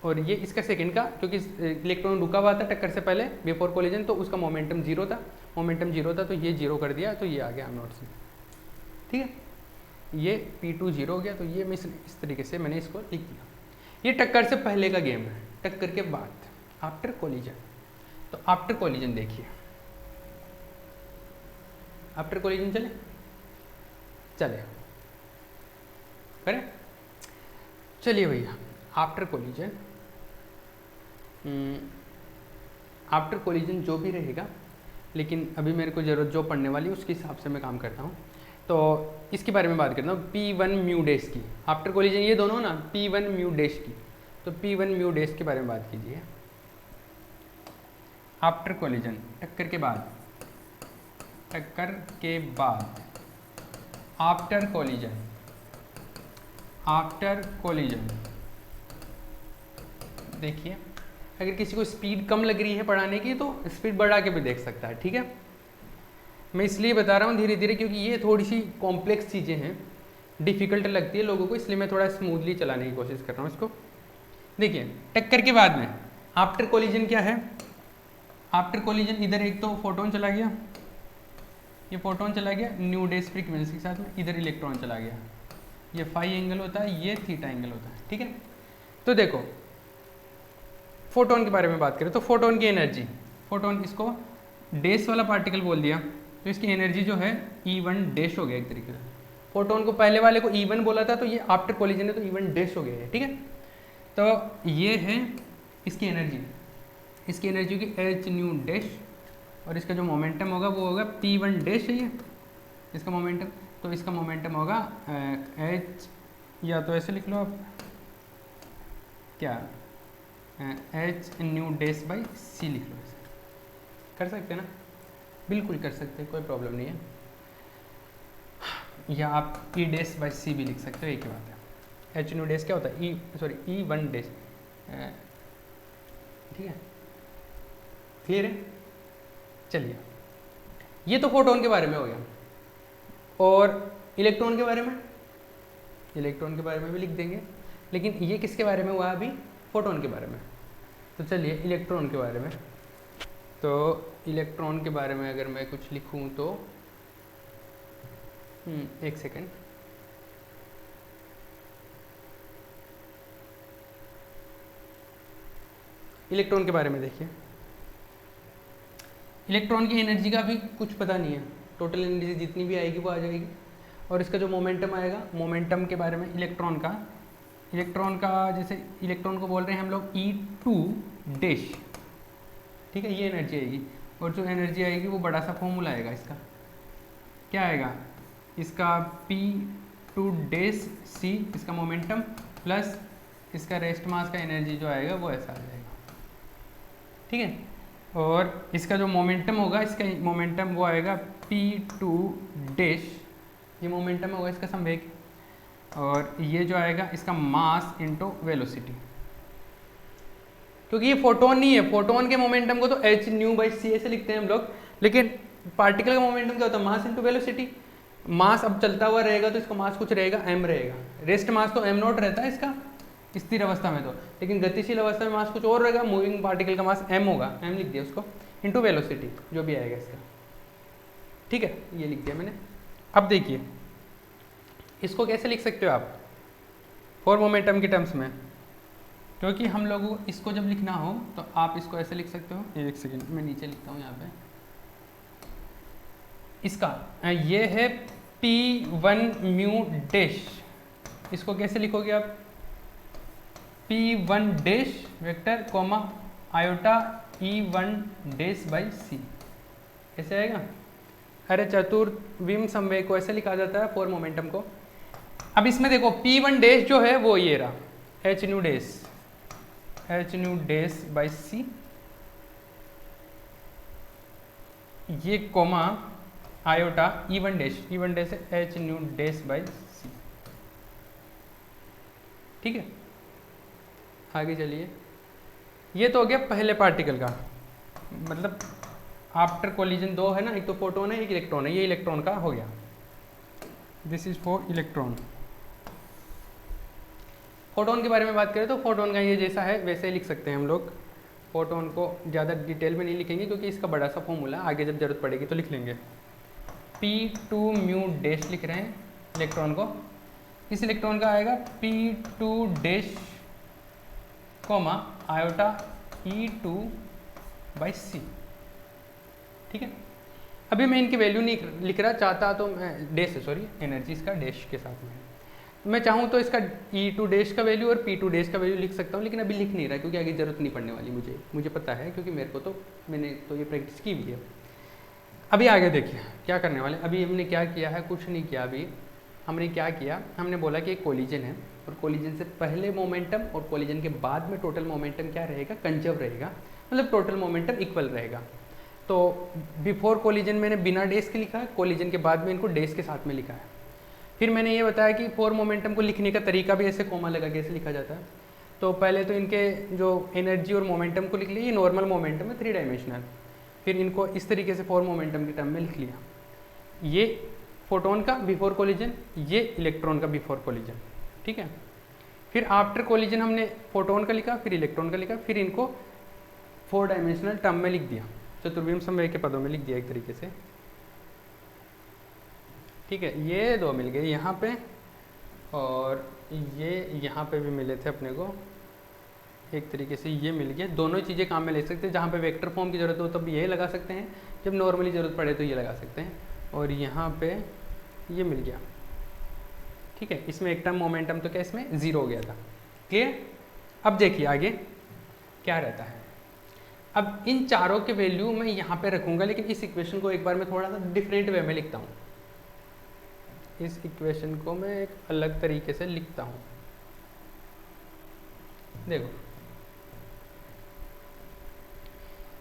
और ये इसका सेकंड का, क्योंकि इलेक्ट्रॉन रुका हुआ था टक्कर से पहले बिफोर कोलिजन, तो उसका मोमेंटम 0 था, तो ये 0 कर दिया, तो ये आ गया एम नॉट सी, ठीक है। ये P2 0 हो गया, तो ये मैं इस तरीके से मैंने इसको लिख दिया। ये टक्कर से पहले का गेम है। टक्कर के बाद आफ्टर कोलिजन, तो आफ्टर कोलिजन देखिए, आफ्टर कोलिजन चले करें, चलिए भैया आफ्टर कोलिजन। आफ्टर कोलिजन जो भी रहेगा, लेकिन अभी मेरे को जरूरत जो पढ़ने वाली है उसके हिसाब से मैं काम करता हूँ, तो इसके बारे में बात करता हूँ P1 म्यू डैश की। आफ्टर कोलिजन ये दोनों ना P1 म्यू डैश की, तो P1 म्यू डैश के बारे में बात कीजिए। आफ्टर कोलिजन टक्कर के बाद, आफ्टर कोलिजन देखिए, अगर किसी को स्पीड कम लग रही है पढ़ाने की तो स्पीड बढ़ा के भी देख सकता है, ठीक है। मैं इसलिए बता रहा हूँ धीरे धीरे, क्योंकि ये थोड़ी सी कॉम्प्लेक्स चीज़ें हैं, डिफ़िकल्ट लगती है लोगों को, इसलिए मैं थोड़ा स्मूथली चलाने की कोशिश कर रहा हूँ इसको। देखिए टक्कर के बाद में आफ्टर कोलिजन क्या है, आफ्टर कोलिजन इधर एक तो फोटोन चला गया, ये फोटोन चला गया न्यू डैश फ्रीक्वेंसी के साथ में, इधर इलेक्ट्रॉन चला गया, ये फाई एंगल होता है, ये थीटा एंगल होता है, ठीक है। तो देखो फोटोन के बारे में बात करें तो फोटोन की एनर्जी, फोटोन इसको डैश वाला पार्टिकल बोल दिया, तो इसकी एनर्जी जो है E1 डैश हो गया एक तरीके से। फोटोन को पहले वाले को E1 बोला था, तो ये आफ्टर कोलिजन है तो E1 डैश हो गया है, ठीक है। तो ये है इसकी एनर्जी की एच न्यू डैश, और इसका जो मोमेंटम होगा वो होगा P1 डैश है ये इसका मोमेंटम, तो इसका मोमेंटम होगा एच, या तो ऐसे लिख लो आप, क्या एच न्यू डैश बाई सी लिख लो, ऐसे कर सकते हैं ना, बिल्कुल कर सकते हैं, कोई प्रॉब्लम नहीं है। या आप E डैश बाई सी भी लिख सकते हो, एक ही बात है। एच न्यू डैश क्या होता है, E1 डैश, ठीक है, क्लियर है। चलिए ये तो फोटोन के बारे में हो गया, और इलेक्ट्रॉन के बारे में, इलेक्ट्रॉन के बारे में भी लिख देंगे, लेकिन ये किसके बारे में हुआ अभी, फोटोन के बारे में। तो चलिए इलेक्ट्रॉन के बारे में, तो इलेक्ट्रॉन के बारे में अगर मैं कुछ लिखूं तो एक सेकेंड, इलेक्ट्रॉन के बारे में देखिए, इलेक्ट्रॉन की एनर्जी का भी कुछ पता नहीं है, टोटल एनर्जी जितनी भी आएगी वो आ जाएगी, और इसका जो मोमेंटम आएगा, मोमेंटम के बारे में इलेक्ट्रॉन का जैसे इलेक्ट्रॉन को बोल रहे हैं हम लोग E2 डैश, ठीक है, ये एनर्जी आएगी, और जो एनर्जी आएगी वो बड़ा सा फॉर्मूला आएगा, इसका क्या आएगा, इसका P2 डैश C इसका मोमेंटम प्लस इसका रेस्ट मास का एनर्जी जो आएगा वो ऐसा आ जाएगा, ठीक है। और इसका जो मोमेंटम होगा, इसका मोमेंटम वो आएगा p2 डैश, ये मोमेंटम होगा इसका संवेग, और ये जो आएगा इसका मास इनटू वेलोसिटी, क्योंकि ये फोटोन नहीं है। फोटोन के मोमेंटम को तो h न्यू बाई सी ऐसे लिखते हैं हम लोग, लेकिन पार्टिकल का मोमेंटम क्या होता है, मास इनटू वेलोसिटी। मास अब चलता हुआ रहेगा तो इसका मास कुछ रहेगा, m रहेगा। रेस्ट मास तो m नॉट रहता है इसका स्थिर अवस्था में तो, लेकिन गतिशील अवस्था में मास कुछ और रहेगा, मूविंग पार्टिकल का मास m होगा, m लिख दिया उसको, इनटू वेलोसिटी जो भी आएगा इसका, ठीक है, ये लिख दिया मैंने। अब देखिए इसको कैसे लिख सकते हो आप फॉर मोमेंटम के टर्म्स में, क्योंकि हम लोगों को इसको जब लिखना हो तो आप इसको ऐसे लिख सकते हो। एक सेकेंड मैं नीचे लिखता हूँ यहाँ पे, इसका ये है p1 म्यू डैश, इसको कैसे लिखोगे आप, p1 dash vector comma iota e1 dash by C, कैसे आएगा। अरे चतुर्विम संवेग को ऐसे लिखा जाता है फॉर मोमेंटम को। अब इसमें देखो p1 डैश जो है वो ये रहा h nu dash by C, ये कोमा आयोटा e1 डैश है h nu dash by C, ठीक है। आगे चलिए, ये तो हो गया पहले पार्टिकल का, मतलब आफ्टर कोलिजन दो है ना, एक तो फोटोन है एक इलेक्ट्रॉन है, ये इलेक्ट्रॉन का हो गया, this is for electron. Photon के बारे में बात करें तो फोटोन का ये जैसा है वैसे ही लिख सकते हैं हम लोग। फोटोन को ज़्यादा डिटेल में नहीं लिखेंगे क्योंकि इसका बड़ा सा फॉर्मूला आगे जब जरूरत पड़ेगी तो लिख लेंगे। p2 म्यू डैश लिख रहे हैं इलेक्ट्रॉन को, इस इलेक्ट्रॉन का आएगा p2 dash comma iota e2 by C, ठीक है। अभी मैं इनकी वैल्यू नहीं लिख रहा, चाहता तो मैं डैश सॉरी एनर्जी इसका डैश के साथ में, मैं चाहूँ तो इसका e2 डैश का वैल्यू और p2 डैश का वैल्यू लिख सकता हूँ, लेकिन अभी लिख नहीं रहा क्योंकि आगे जरूरत नहीं पड़ने वाली मुझे पता है, क्योंकि मेरे को तो मैंने तो ये प्रैक्टिस की हुई है। अभी आगे देखिए क्या करने वाले, अभी हमने क्या किया है, कुछ नहीं किया। अभी हमने क्या किया, हमने बोला कि एक कोलिजन है और कोलिजन से पहले मोमेंटम और कोलिजन के बाद में टोटल मोमेंटम क्या रहेगा, कंजर्व रहेगा, मतलब टोटल मोमेंटम इक्वल रहेगा। तो बिफोर कोलिजन मैंने बिना डैश के लिखा है, कोलिजन के बाद में इनको डैश के साथ में लिखा है। फिर मैंने ये बताया कि फॉर मोमेंटम को लिखने का तरीका भी ऐसे कोमा लगा के ऐसे लिखा जाता है। तो पहले तो इनके जो एनर्जी और मोमेंटम को लिख लिया, ये नॉर्मल मोमेंटम है 3 डायमेंशनल, फिर इनको इस तरीके से फॉर मोमेंटम के टर्म में लिख लिया, ये फोटोन का बिफोर कोलिजन, ये इलेक्ट्रॉन का बिफोर कोलिजन, ठीक है। फिर आफ्टर कोलिजन हमने फोटोन का लिखा, फिर इलेक्ट्रॉन का लिखा, फिर इनको 4 डायमेंशनल टर्म में लिख दिया, चतुर्विम संवेग के पदों में लिख दिया एक तरीके से, ठीक है। ये दो मिल गए यहाँ पे और ये यहाँ पे भी मिले थे अपने को एक तरीके से, ये मिल गया। दोनों चीज़ें काम में ले सकते हैं, जहाँ पे वेक्टर फॉर्म की ज़रूरत हो तब ये लगा सकते हैं, जब नॉर्मली ज़रूरत पड़े तो ये लगा सकते हैं। और यहाँ पे ये मिल गया, ठीक है। इसमें एक टर्म मोमेंटम तो क्या इसमें 0 हो गया था, क्लियर। अब देखिए आगे क्या रहता है। अब इन चारों के वैल्यू मैं यहाँ पे रखूँगा, लेकिन इस इक्वेशन को एक बार मैं थोड़ा सा डिफरेंट वे में लिखता हूँ। इस इक्वेशन को मैं एक अलग तरीके से लिखता हूँ, देखो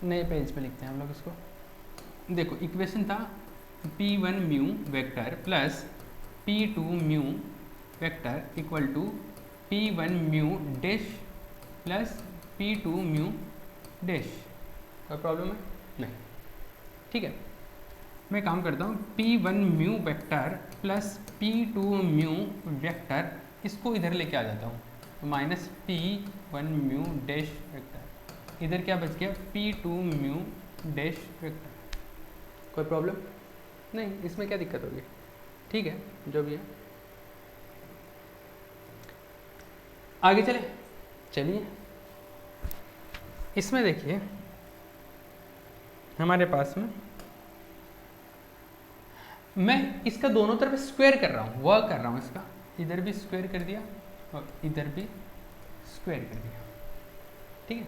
नए पेज पे लिखते हैं हम लोग इसको। देखो इक्वेशन था p1 mu vector plus p2 mu vector equal to p1 mu dash plus p2 mu dash. कोई प्रॉब्लम है? नहीं, ठीक है। मैं काम करता हूँ p1 mu vector plus p2 mu vector, इसको इधर लेके आ जाता हूँ minus p1 mu dash vector, इधर क्या बच गया p2 म्यू डैश वेक्टर। कोई प्रॉब्लम नहीं, इसमें क्या दिक्कत होगी, ठीक है जो भी है। आगे चलिए इसमें देखिए हमारे पास में मैं इसका दोनों तरफ स्क्वायर कर रहा हूँ, वर्क कर रहा हूँ इसका, इधर भी स्क्वायर कर दिया और इधर भी स्क्वायर कर दिया, ठीक है।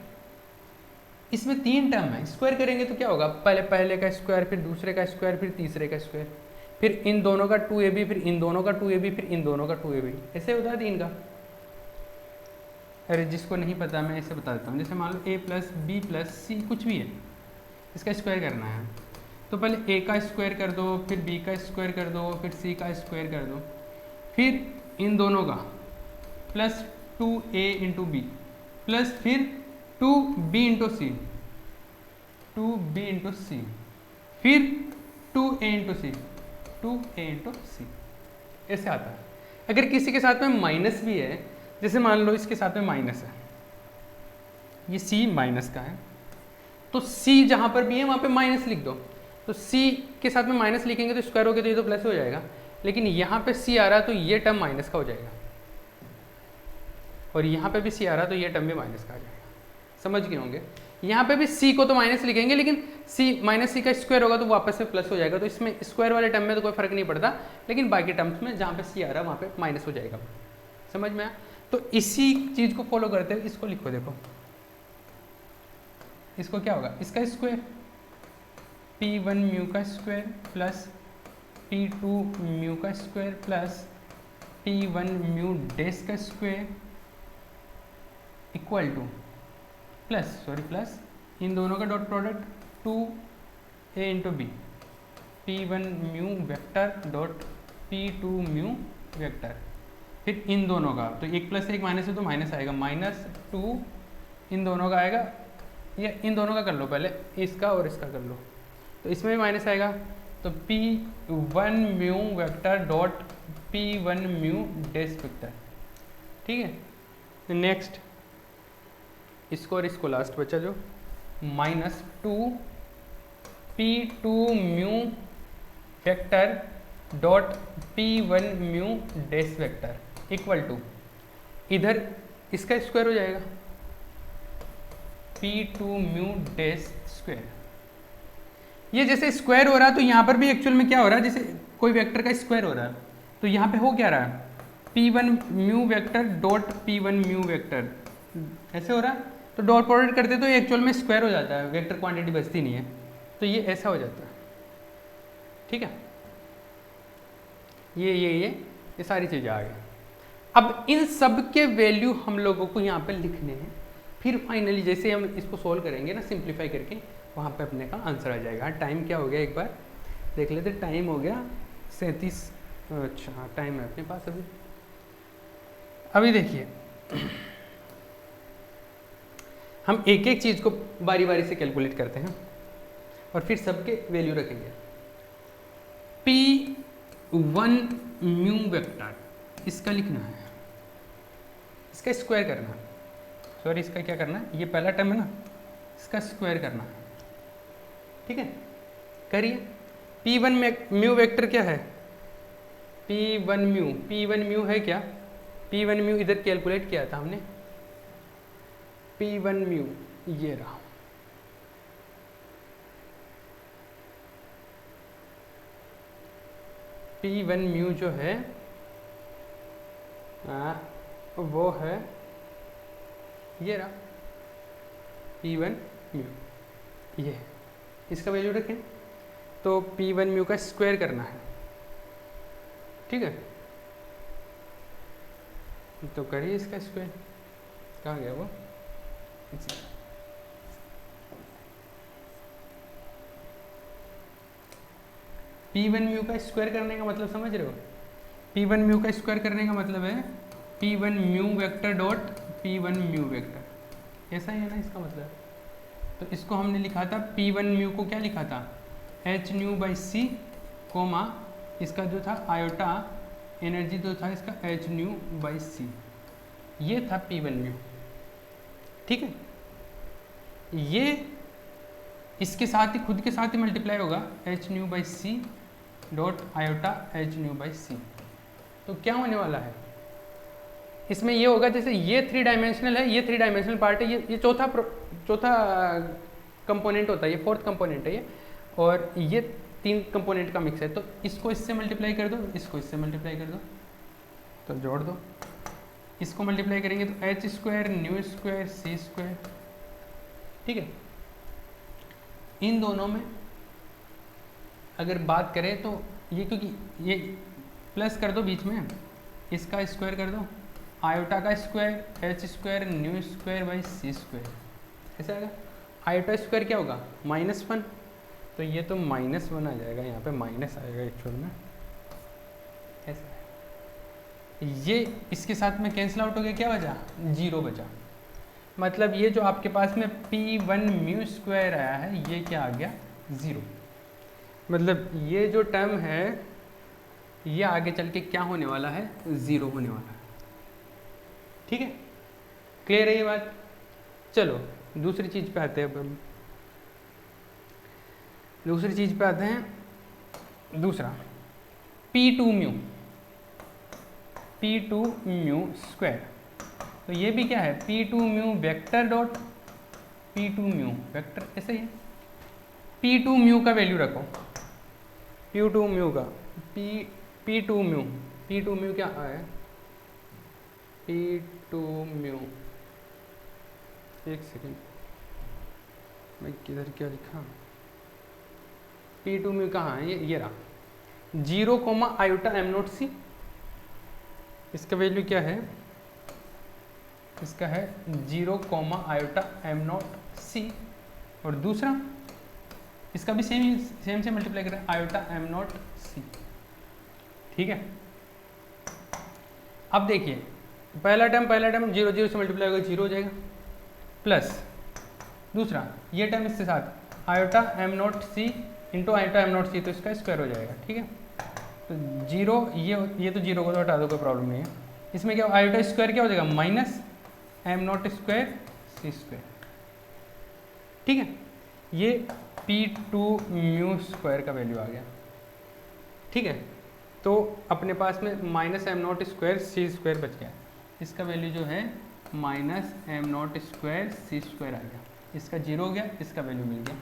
इसमें 3 टर्म है, स्क्वायर करेंगे तो क्या होगा, पहले का स्क्वायर, फिर दूसरे का स्क्वायर, फिर तीसरे का स्क्वायर, फिर इन दोनों का 2ab, फिर इन दोनों का 2ab, फिर इन दोनों का 2ab, ऐसे होता है 3 का। अरे जिसको नहीं पता मैं इसे बता देता हूँ। जैसे मान लो a प्लस बी प्लस सी कुछ भी है, इसका स्क्वायर करना है, तो पहले a का स्क्वायर कर दो, फिर b का स्क्वायर कर दो, फिर c का स्क्वायर कर दो, फिर इन दोनों का plus 2a into B plus फिर 2b इंटू सी, 2b इंटू सी, फिर 2a इंटू सी, 2a इंटू सी, ऐसे आता है। अगर किसी के साथ में माइनस भी है, जैसे मान लो इसके साथ में माइनस है, ये c माइनस का है, तो c जहाँ पर भी है वहाँ पे माइनस लिख दो। तो c के साथ में माइनस लिखेंगे तो स्क्वायर हो गया तो ये तो प्लस हो जाएगा, लेकिन यहाँ पे c आ रहा है तो ये टर्म माइनस का हो जाएगा, और यहाँ पे भी c आ रहा है तो ये टर्म भी माइनस का आ जाएगा। समझ गए होंगे। यहाँ पे भी c को तो माइनस लिखेंगे, लेकिन c माइनस c का स्क्वायर होगा तो वापस से प्लस हो जाएगा, तो इसमें स्क्वायर वाले टर्म में तो कोई फर्क नहीं पड़ता, लेकिन बाकी टर्म्स में जहाँ पे c आ रहा है वहाँ पे माइनस हो जाएगा। समझ में आया। तो इसी चीज़ को फॉलो करते हुए इसको लिखो, देखो इसको क्या होगा, इसका स्क्वायर p1 म्यू का स्क्वायर प्लस p2 म्यू का square plus p1 mu dash का स्क्वायर इक्वल टू प्लस इन दोनों का dot product 2a into B, p1 mu vector dot p2 mu vector, फिर इन दोनों का, तो एक प्लस एक माइनस है तो माइनस आएगा, -2 इन दोनों का आएगा, या इन दोनों का कर लो पहले, इसका और इसका कर लो, तो इसमें भी माइनस आएगा, तो p1 mu vector dot p1 mu dash vector. ठीक है, नेक्स्ट इसको और इसको लास्ट बचा जो -2 p2 mu vector dot p1 mu dash vector equal to, इधर इसका स्क्वायर हो जाएगा p2 म्यू डैश स्क्वायर। ये जैसे स्क्वायर हो रहा है तो यहाँ पर भी एक्चुअल में क्या हो रहा है, जैसे कोई वेक्टर का स्क्वायर हो रहा है तो यहाँ पे हो क्या रहा है, p1 mu vector dot p1 mu vector, ऐसे हो रहा है। तो डॉट प्रोडक्ट करते तो एक्चुअल में स्क्वायर हो जाता है, वेक्टर क्वांटिटी बचती नहीं है, तो ये ऐसा हो जाता है। ठीक है, ये सारी चीज़ें आ गई। अब इन सब के वैल्यू हम लोगों को यहाँ पे लिखने हैं, फिर फाइनली जैसे हम इसको सोल्व करेंगे ना सिंप्लीफाई करके, वहाँ पे अपने का आंसर आ जाएगा। टाइम क्या हो गया एक बार देख लेते, टाइम हो गया 37। अच्छा टाइम है अपने पास अभी देखिए हम एक एक चीज़ को बारी बारी से कैलकुलेट करते हैं और फिर सबके वैल्यू रखेंगे। p1 म्यू वेक्टर इसका लिखना है, इसका स्क्वायर करना है, सॉरी इसका क्या करना है, ये पहला टर्म है ना, इसका स्क्वायर करना है। ठीक है, करिए। p1 म्यू वेक्टर क्या है, p1 म्यू है क्या, p1 म्यू इधर कैलकुलेट किया था हमने, p1 म्यू ये रहा, p1 म्यू जो है वो है ये रहा p1 म्यू, ये इसका वैल्यू रखें, तो p1 म्यू का स्क्वायर करना है। ठीक है, तो करिए इसका स्क्वायर, कहाँ गया वो, p1 म्यू का स्क्वायर करने का मतलब समझ रहे हो, p1 म्यू का स्क्वायर करने का मतलब है p1 mu vector dot p1 mu vector, ऐसा ही है ना इसका मतलब। तो इसको हमने लिखा था p1 म्यू को क्या लिखा था, h nu by C comma इसका जो था आयोटा एनर्जी जो था इसका h न्यू बाई सी, ये था p1 म्यू। ठीक है, ये इसके साथ ही खुद के साथ ही मल्टीप्लाई होगा h nu by C dot iota h nu by C. तो क्या होने वाला है इसमें, ये होगा जैसे ये 3 डायमेंशनल है, ये 3 डायमेंशनल पार्ट है, ये चौथा कंपोनेंट होता है, ये 4th कंपोनेंट है ये, और ये 3 कंपोनेंट का मिक्स है। तो इसको इससे मल्टीप्लाई कर दो, इसको इससे मल्टीप्लाई कर दो, तो जोड़ दो, इसको मल्टीप्लाई करेंगे तो h square nu square C square. ठीक है, इन दोनों में अगर बात करें तो ये, क्योंकि ये प्लस कर दो बीच में, इसका स्क्वायर कर दो, आयोटा का square H square nu square by C square, ऐसा आएगा। आयोटा स्क्वायर क्या होगा -1, तो ये तो -1 आ जाएगा, यहाँ पे माइनस आएगा एक्चुअल में, ऐसा है। ये इसके साथ में कैंसिल आउट हो गया, क्या बचा 0 बचा। मतलब ये जो आपके पास में P1 म्यू स्क्वायर आया है ये क्या आ गया 0। मतलब ये जो टर्म है ये आगे चल के क्या होने वाला है 0 होने वाला है। ठीक है, क्लियर है ये बात। चलो दूसरी चीज पे आते हैं। अब हम दूसरी चीज पे आते हैं। दूसरा P2 म्यू स्क्वायर, तो ये भी क्या है P2 mu vector dot P2 mu vector, ऐसे ही है। P2 म्यू का वैल्यू रखो, P2 म्यू का P2 म्यू क्या है P2 म्यू, एक सेकेंड मैं किधर क्या लिखा, P2 म्यू कहाँ है, ये रहा 0 आयोटा m0 c। इसका वैल्यू क्या है, इसका है 0 आयोटा m0 c। और दूसरा इसका भी सेम से मल्टीप्लाई करें आयोटा m0 c। ठीक है, अब देखिए पहला टर्म 0 से मल्टीप्लाई होगा 0 हो जाएगा, प्लस दूसरा ये टर्म इसके साथ iota m0 c into iota m0 c, तो इसका स्क्वायर हो जाएगा। ठीक है, तो 0 ये तो 0 को तो हटा दो, कोई प्रॉब्लम नहीं है। इसमें क्या आयोटा स्क्वायर क्या हो जाएगा minus m0 square c square. ठीक है, ये P2 म्यू स्क्वायर का वैल्यू आ गया। ठीक है, तो अपने पास में -m0 स्क्वायर c स्क्वायर बच गया। इसका वैल्यू जो है -m0 स्क्वायर c स्क्वायर आ गया। इसका 0 हो गया, इसका वैल्यू मिल गया।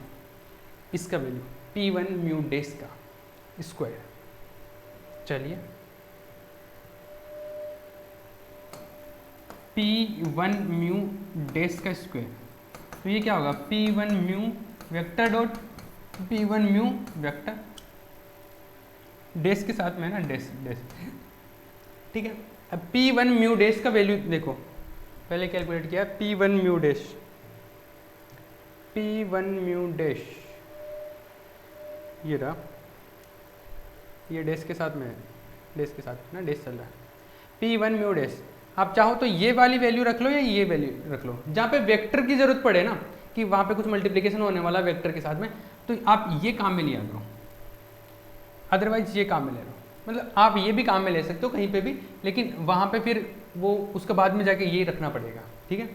इसका वैल्यू P1 म्यू डेस का स्क्वायर। चलिए P1 म्यू डेस का स्क्वायर, तो ये क्या होगा P1 mu vector dot P1 mu vector, dash के साथ में है ना, डेस। ठीक है, अब P1 म्यू डेस का वैल्यू देखो, पहले कैलकुलेट किया P1 म्यू डेश, ये रहा, ये डेस के साथ में है, डेस के साथ ना डेस चल रहा है। P1 म्यू डेस, आप चाहो तो ये वाली वैल्यू रख लो या ये वैल्यू रख लो, जहाँ पे वेक्टर की जरूरत पड़े ना, कि वहाँ पे कुछ मल्टीप्लिकेशन होने वाला वेक्टर के साथ में, तो आप ये काम में लिया करो, अदरवाइज ये काम में ले लो। मतलब आप ये भी काम में ले सकते हो कहीं पे भी, लेकिन वहाँ पे फिर वो उसके बाद में जाके ये रखना पड़ेगा। ठीक है,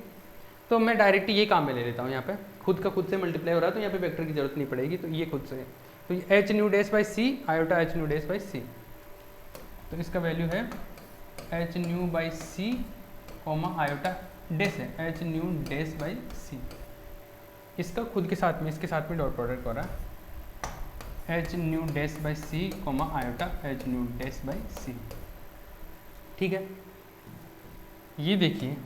तो मैं डायरेक्ट ये काम में ले लेता हूँ। यहाँ पे खुद से मल्टीप्लाई हो रहा है, तो यहाँ पे वेक्टर की जरूरत नहीं पड़ेगी, तो ये खुद से, तो H nu dash by C iota H nu dash by C, तो इसका वैल्यू है H nu by C iota dash है H nu dash by C. इसका खुद के साथ में, इसके साथ में डॉट प्रोडक्ट हो रहा है H nu dash by C iota H nu dash by C. ठीक है, ये देखिए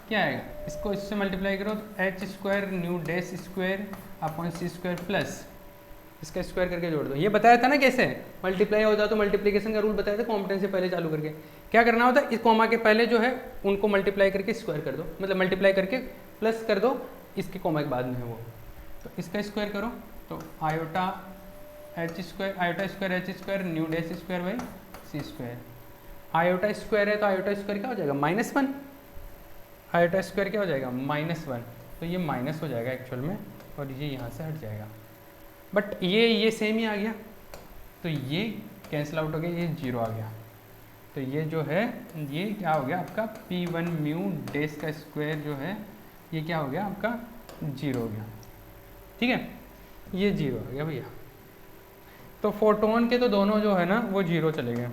क्या आएगा, इसको इससे मल्टीप्लाई करो तो H square nu dash square upon C square plus इसका स्क्वायर करके जोड़ दो। ये बताया था ना कैसे मल्टीप्लाई होता है, तो मल्टीप्लिकेशन का रूल बताया था कॉम्पिटेंस से पहले चालू करके। क्या करना होता है, इस कॉमा के पहले जो है उनको मल्टीप्लाई करके स्क्वायर कर दो, मतलब मल्टीप्लाई करके प्लस कर दो इसके कॉमा के बाद में है वो, तो इसका स्क्वायर करो तो iota square H square nu dash square by C square. Iota square है तो आयोटा स्क्वायर क्या हो जाएगा -1, आयोटा स्क्वायर क्या हो जाएगा -1, तो ये माइनस हो जाएगा एक्चुअल में, और ये यहाँ से हट जाएगा। बट ये सेम ही आ गया, तो ये कैंसिल आउट हो गया, ये 0 आ गया, तो ये जो है ये क्या हो गया आपका P1 म्यू डेस का स्क्वायर जो है ये क्या हो गया आपका 0 हो गया। ठीक है, ये 0 आ गया भैया। तो फोटोन के तो दोनों जो है ना वो 0 चले गए,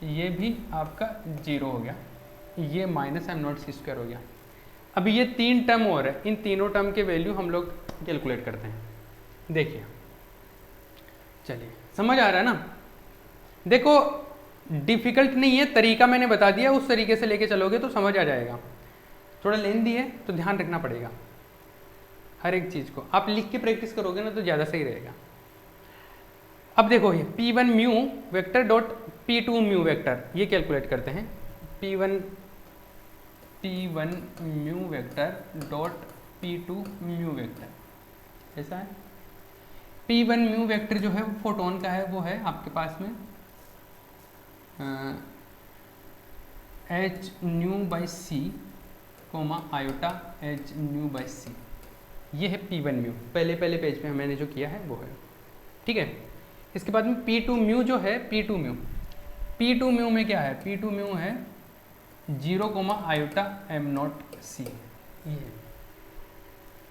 ये भी आपका 0 हो गया, ये -m0 c स्क्वायर हो गया। अब ये 3 टर्म और है, इन तीनों टर्म के वैल्यू हम लोग कैलकुलेट करते हैं। देखिए चलिए समझ आ रहा है ना, देखो डिफिकल्ट नहीं है, तरीका मैंने बता दिया, उस तरीके से लेके चलोगे तो समझ आ जाएगा। थोड़ा लेंदी है तो ध्यान रखना पड़ेगा हर एक चीज़ को, आप लिख के प्रैक्टिस करोगे ना तो ज़्यादा सही रहेगा। अब देखो ये P1 mu vector dot P2 mu vector, ये कैलकुलेट करते हैं। P1 mu vector dot P2 mu vector, ऐसा है। P1 म्यू वेक्टर जो है वो फोटोन का है, वो है आपके पास में h nu by C comma iota h nu by C, ये है P1 म्यू। पहले पेज पे मैंने जो किया है वो है, ठीक है। इसके बाद में P2 म्यू जो है, P2 म्यू में क्या है, P2 म्यू है 0 coma iota m not C, ये है।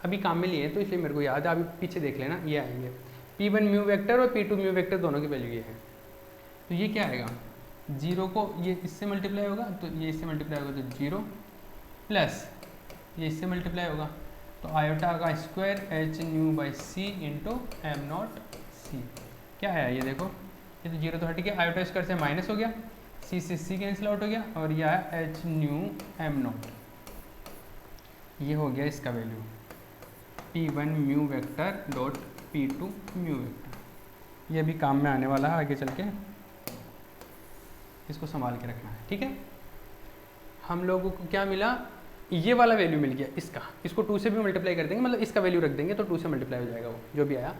अभी काम में लिए हैं तो इसलिए मेरे को याद है, अभी पीछे देख लेना, ये आएंगे P1 म्यू वेक्टर और P2 म्यू वेक्टर दोनों की वैल्यू ये है। तो ये क्या आएगा, 0 को ये इससे मल्टीप्लाई होगा तो ये इससे मल्टीप्लाई होगा तो 0 प्लस ये इससे मल्टीप्लाई होगा तो आयोटा का square h nu by C into M naught C. क्या है ये देखो, ये तो 0 तो हट गया, आयोटा स्क्वायर से माइनस हो गया, सी से सी कैंसिल आउट हो गया और यह है h न्यू एम नॉट। ये हो गया इसका value P1 mu vector dot P2 mu vector. ये भी काम में आने वाला है आगे चल के, इसको संभाल के रखना है, ठीक है। हम लोगों को क्या मिला, ये वाला वैल्यू मिल गया इसका, इसको 2 से भी मल्टीप्लाई कर देंगे, मतलब इसका वैल्यू रख देंगे तो 2 से मल्टीप्लाई हो जाएगा वो जो भी आया।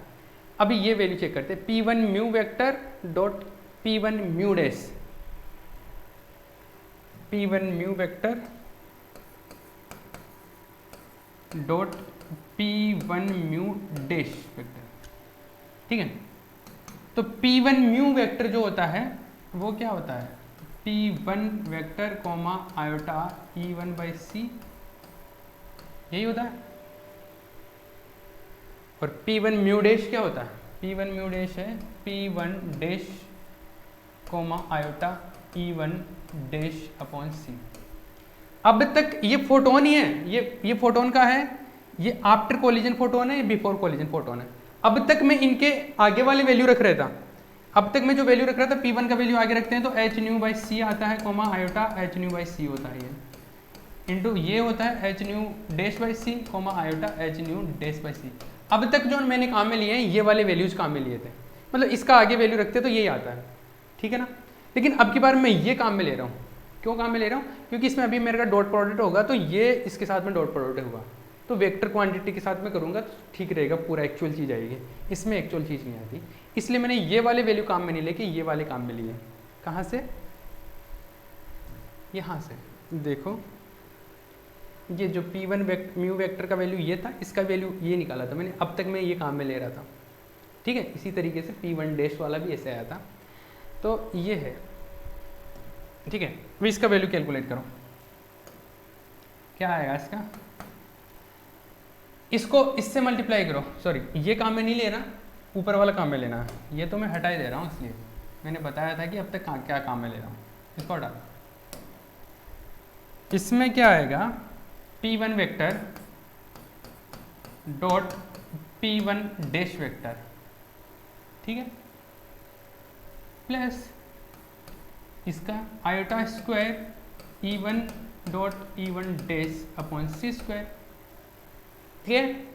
अभी ये वैल्यू चेक करते हैं, P1 mu vector dot P1 mu dash, P1 mu vector dot P1 mu dash vector, ठीक है। तो P1 म्यू वेक्टर जो होता है वो क्या होता है, P1 vector comma iota E1 by C, यही होता है। और P1 म्यू डैश क्या होता है, P1 म्यू डैश है P1 dash comma iota E1 dash upon C. अब तक ये फोटोन ही है, ये फोटोन का है, ये आफ्टर कोलिजन फोटोन है, ये बिफोर कोलिजन फोटोन है। अब तक मैं इनके आगे वाले वैल्यू रख रहा था, अब तक मैं जो वैल्यू रख रहा था P1 का वैल्यू आगे रखते हैं तो h न्यू बाई सी आता है comma iota h nu by C होता है, ये इंटू ये होता है h nu dash by C comma iota h nu dash by C. अब तक जो मैंने काम में लिए हैं ये वाले वैल्यूज काम में लिए थे, मतलब इसका आगे वैल्यू रखते तो यही आता है, ठीक है ना। लेकिन अब की बार मैं ये काम में ले रहा हूँ, क्यों काम में ले रहा हूँ, क्योंकि इसमें अभी मेरे का डॉट प्रोडक्ट होगा तो ये इसके साथ में डॉट प्रोडक्ट होगा, तो वेक्टर क्वांटिटी के साथ में करूँगा तो ठीक रहेगा, पूरा एक्चुअल चीज़ आएगी, इसमें एक्चुअल चीज़ नहीं आती। इसलिए मैंने ये वाले वैल्यू काम में नहीं लेके ये वाले काम में लिए। कहाँ से, यहाँ से देखो, ये जो P1 म्यू वेक्टर का वैल्यू ये था, इसका वैल्यू ये निकाला था मैंने, अब तक मैं ये काम में ले रहा था, ठीक है। इसी तरीके से P1 डैश वाला भी ऐसे आया था, तो ये है, ठीक है। अभी इसका वैल्यू कैलकुलेट करो, क्या आएगा इसका, इसको इससे मल्टीप्लाई करो, सॉरी ये काम में नहीं लेना, ऊपर वाला काम में लेना है, ये तो मैं हटा ही दे रहा हूँ, इसलिए मैंने बताया था कि अब तक क्या काम में ले रहा हूँ, इसको हटा। इसमें क्या आएगा, P1 vector dot P1 dash vector, ठीक है, प्लस इसका iota square E1 dot E1 dash upon C square, ठीक है।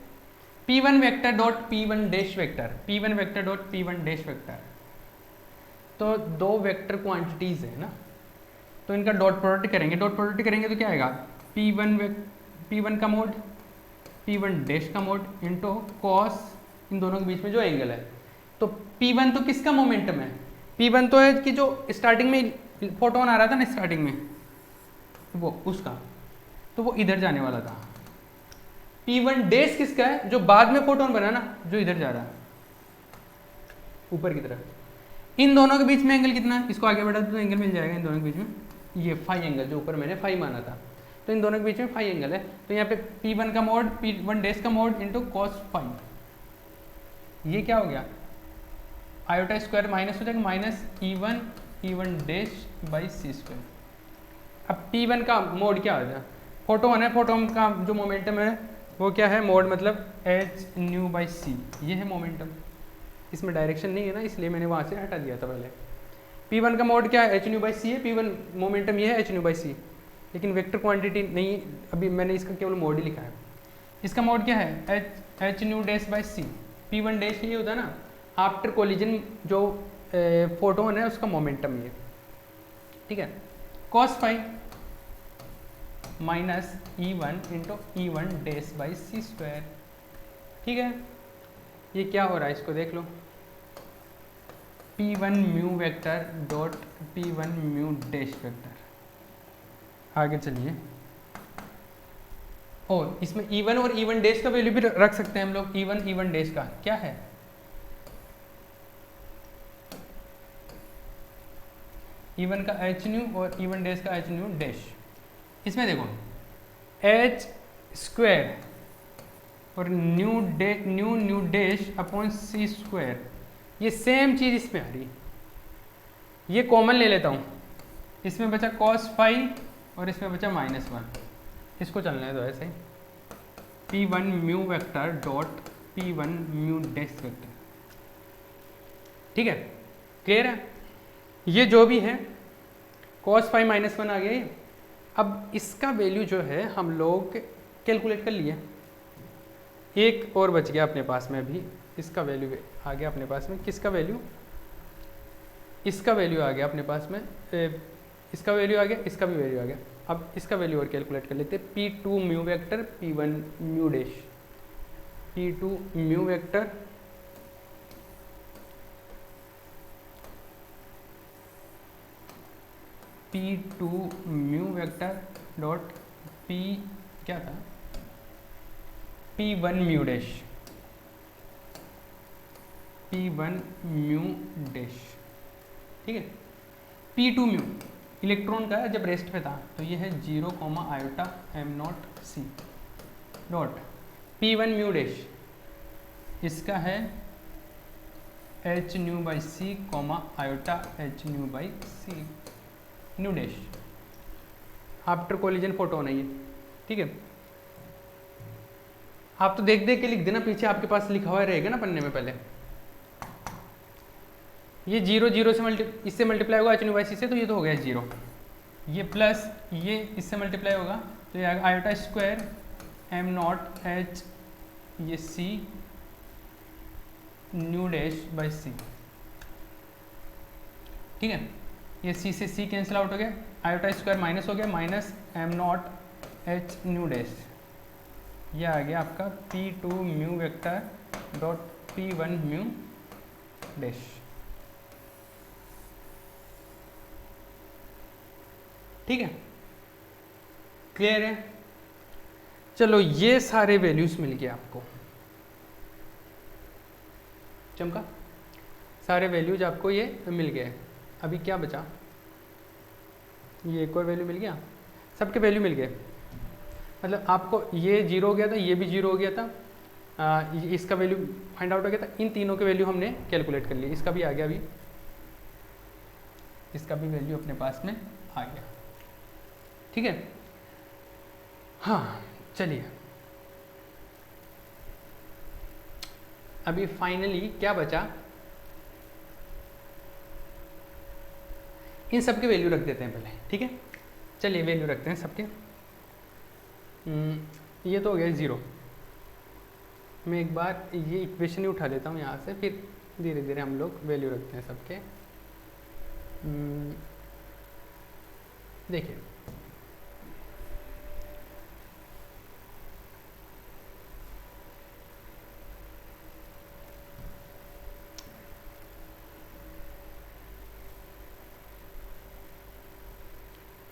P1 vector dot P1 dash vector, P1 vector dot P1 dash vector, तो दो वेक्टर क्वांटिटीज है ना, तो इनका डॉट प्रोडक्ट करेंगे, डॉट प्रोडक्ट करेंगे तो क्या आएगा, P1 का मोड P1 डैश का मोड इंटू कॉस इन दोनों के बीच में जो एंगल है। तो P1 तो किसका मोमेंटम है, P1 तो है कि जो स्टार्टिंग में फोटोन आ रहा था ना स्टार्टिंग में, वो उसका, तो वो इधर जाने वाला था। P1 डैश किसका है, जो बाद में फोटोन बना ना, जो इधर जा रहा है ऊपर की तरफ। इन दोनों के बीच में एंगल कितना है, इसको आगे बढ़ा दो तो एंगल मिल जाएगा इन दोनों के बीच में, ये फाई एंगल जो ऊपर मैंने फाई माना था, तो इन दोनों के बीच में फाई एंगल है। तो यहाँ पे P1 का मोड P1 डैश का मोड इंटू कॉस फाई, ये क्या हो गया, आयोटा स्क्वायर माइनस हो जाएगा, minus E1 dash by C square. अब P1 का मोड क्या हो जाएगा, फोटोन है, फोटोन का जो मोमेंटम है वो क्या है, मोड मतलब h न्यू बाई सी, ये है मोमेंटम। इसमें डायरेक्शन नहीं है ना, इसलिए मैंने वहाँ से हटा दिया था पहले। P1 का मोड क्या है, h न्यू बाई सी है, P1 मोमेंटम ये है h न्यू बाई सी, लेकिन वेक्टर क्वांटिटी नहीं, अभी मैंने इसका केवल मोड ही लिखा है। इसका मोड क्या है, h nu dash by C, P1 dash ये होता है ना, आफ्टर कोलिजन जो फोटोन है उसका मोमेंटम ये, ठीक है। Cos phi minus E1 into E1 dash by C square. ठीक है, ये क्या हो रहा है इसको देख लो, P1 mu vector dot P1 mu dash vector. आगे चलिए, और इसमें E1 और E1 डैश का वैल्यू भी रख सकते हैं हम लोग। E1 डैश का क्या है, E1 का एच न्यू और E1 डैश का एच न्यू डैश। इसमें देखो एच स्क्वायर और new dash upon C square, ये सेम चीज़ इसमें आ रही है। ये कॉमन ले लेता हूँ, इसमें बचा cos फाई और इसमें बचा -1, इसको चलने दो ऐसे ही। P1 mu vector dot P1 mu dash vector. ठीक है, क्लियर है। ये जो भी है cos फाई -1 आ गया। अब इसका वैल्यू जो है हम लोग कैलकुलेट कर लिए, एक और बच गया अपने पास में। अभी इसका वैल्यू आ गया अपने पास में, किसका वैल्यू, इसका वैल्यू आ गया अपने पास में, इसका वैल्यू आ गया, इसका भी वैल्यू आ गया। अब इसका वैल्यू और कैलकुलेट कर लेते हैं। P2 mu vector P1 mu dash, P2 mu vector P2 mu vector dot P क्या था, P1 mu dash, P1 mu dash. ठीक है, P2 म्यू इलेक्ट्रॉन का जब रेस्ट पे था तो ये है 0 iota m0 c dot P1 mu dash, इसका है h nu by C iota h nu by C nu dash. After collision photon है ये। ठीक है, आप तो देख देख के लिख देना, पीछे आपके पास लिखा हुआ रहेगा ना पन्ने में। पहले ये 0 से इससे मल्टीप्लाई होगा h न्यू बाई सी से, तो ये तो हो गया 0। ये प्लस ये इससे मल्टीप्लाई होगा तो ये आएगा आयोटा स्क्वायर m0 h ये c new dash by C. ठीक है, ये c से c कैंसिल आउट हो गया, आयोटा स्क्वायर माइनस हो गया, minus m0 h nu dash. ये आ गया आपका P2 mu vector dot P1 mu dash. ठीक है, क्लियर है। चलो ये सारे वैल्यूज मिल गए आपको, चमका, सारे वैल्यूज आपको ये मिल गए। अभी क्या बचा, ये एक और वैल्यू मिल गया, सबके वैल्यू मिल गए। मतलब आपको ये 0 हो गया था, ये भी 0 हो गया था, इसका वैल्यू फाइंड आउट हो गया था। इन तीनों के वैल्यू हमने कैलकुलेट कर लिए, इसका भी आ गया, अभी इसका भी वैल्यू अपने पास में आ गया। ठीक है, हाँ चलिए अभी फाइनली क्या बचा, इन सब के वैल्यू रख देते हैं पहले। ठीक है, चलिए वैल्यू रखते हैं सबके। ये तो हो गया 0। मैं एक बार ये इक्वेशन ही उठा लेता हूँ यहाँ से, फिर धीरे धीरे हम लोग वैल्यू रखते हैं सबके। देखिए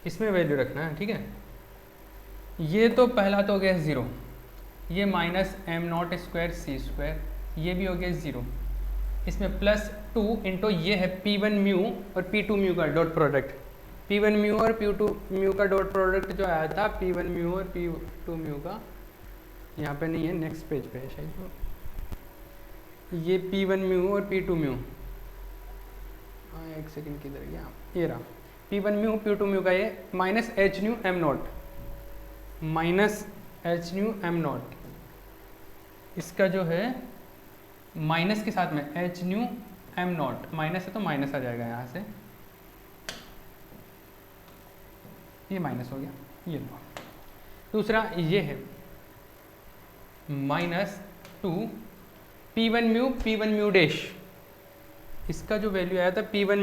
इसमें वैल्यू रखना है। ठीक है, ये तो पहला तो हो गया 0, ये minus m0 square C square, ये भी हो गया 0। इसमें प्लस 2 इंटू ये है P1 म्यू और P2 म्यू का डॉट प्रोडक्ट, P1 म्यू और P2 म्यू का डॉट प्रोडक्ट जो आया था P1 म्यू और P2 म्यू का, यहाँ पे नहीं है, नेक्स्ट पेज पे है शायद। ये P1 म्यू और P2 म्यू, एक सेकंड किधर गया, ये रहा P1 म्यू P2 म्यू का, ये minus h new m0, minus h new m0, इसका जो है माइनस के साथ में h न्यू m0, माइनस है तो माइनस आ जाएगा यहाँ से, ये माइनस हो गया। ये लो, दूसरा ये है माइनस 2 P1 म्यू डैश, इसका जो वैल्यू आया था P1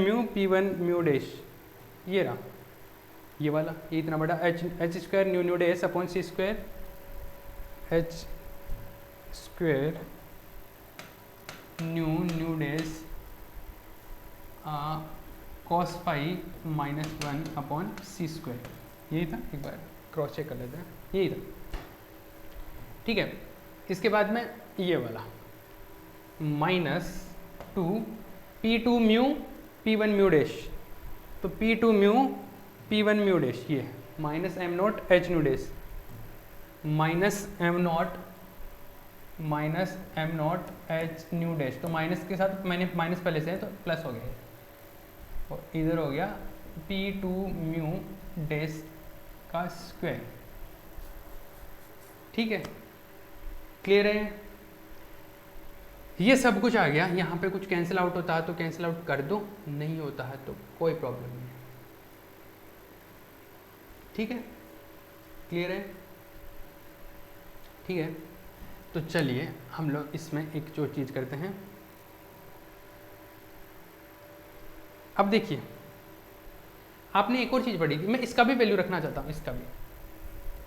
म्यू डैश, ये रहा ये वाला, ये इतना बड़ा H square nu dash upon C square H square nu dash cos phi minus 1 upon C square. यही था, एक बार क्रॉस चेक कर लेते हैं, यही था। ठीक है, इसके बाद में ये वाला minus 2 P2 mu P1 mu dash, तो P2 mu P1 mu dash, ये minus M naught H nu dash minus M naught H nu dash, तो माइनस के साथ मैंने माइनस पहले से है तो प्लस हो गया, और इधर हो गया P2 म्यू डैश का स्क्वायर। ठीक है, क्लियर है? ये सब कुछ आ गया। यहाँ पे कुछ कैंसिल आउट होता है तो कैंसिल आउट कर दो, नहीं होता है तो कोई प्रॉब्लम नहीं है। ठीक है, क्लियर है? ठीक है, तो चलिए हम लोग इसमें एक जो चीज़ करते हैं, अब देखिए आपने एक और चीज़ पढ़ी थी, मैं इसका भी वैल्यू रखना चाहता हूँ,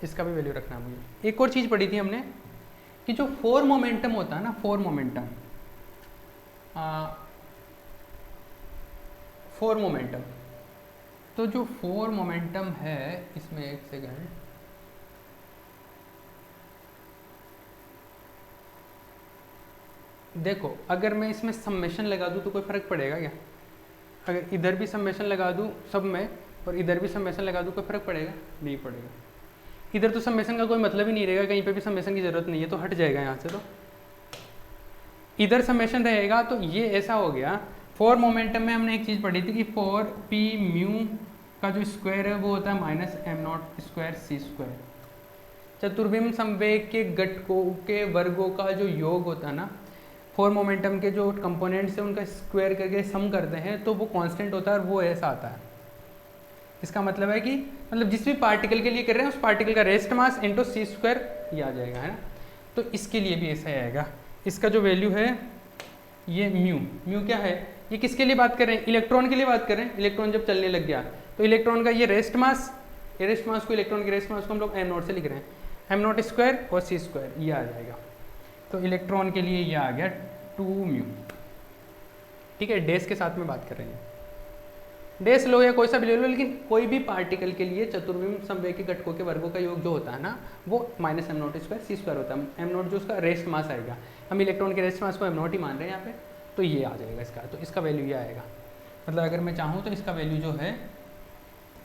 इसका भी वैल्यू रखना है मुझे। एक और चीज़ पढ़ी थी हमने कि जो फोर मोमेंटम होता है ना, फोर मोमेंटम, तो जो फोर मोमेंटम है इसमें, एक सेकेंड, देखो अगर मैं इसमें समेशन लगा दूँ तो कोई फ़र्क पड़ेगा क्या? अगर इधर भी समेशन लगा दूँ सब में और इधर भी समेशन लगा दूँ, कोई फ़र्क पड़ेगा? नहीं पड़ेगा। इधर तो समेशन का कोई मतलब ही नहीं रहेगा, कहीं पे भी समेशन की ज़रूरत नहीं है, तो हट जाएगा यहाँ से। तो इधर समेशन रहेगा, तो ये ऐसा हो गया। फोर मोमेंटम में हमने एक चीज़ पढ़ी थी कि 4p म्यू का जो स्क्वायर है वो होता है minus M naught square C square. चतुर्विम संवेग के घटकों के वर्गों का जो योग होता है ना, फोर मोमेंटम के जो कंपोनेंट्स हैं उनका स्क्वायर करके सम करते हैं तो वो कांस्टेंट होता है, और वो ऐसा आता है। इसका मतलब है कि मतलब जिस भी पार्टिकल के लिए कर रहे हैं उस पार्टिकल का रेस्ट मास इंटू सी स्क्वायर ये आ जाएगा, है ना। तो इसके लिए भी ऐसा ही आएगा। इसका जो वैल्यू है ये म्यू क्या है, ये किसके लिए बात कर रहे हैं? इलेक्ट्रॉन के लिए बात कर रहे हैं। इलेक्ट्रॉन जब चलने लग गया तो इलेक्ट्रॉन का ये रेस्ट मास, को इलेक्ट्रॉन के रेस्ट मास को हम लोग एम नॉट से लिख रहे हैं, एम नॉट स्क्वायर और सी स्क्वायर, ये आ जाएगा। तो इलेक्ट्रॉन के लिए ये आ गया 2 म्यू। ठीक है, डैश के साथ में बात कर रहे हैं, डैश लो या कोई सा भी ले लो, लेकिन कोई भी पार्टिकल के लिए चतुर्विम संवेग के घटकों के वर्गों का योग जो होता है ना, वो minus M naught square C square होता है। एम नॉट जो उसका रेस्ट मास आएगा, हम इलेक्ट्रॉन के रेस्ट मास को एम नॉट ही मान रहे हैं यहाँ पे, तो ये आ जाएगा इसका। तो इसका वैल्यू ये आएगा। मतलब अगर मैं चाहूँ तो इसका वैल्यू जो है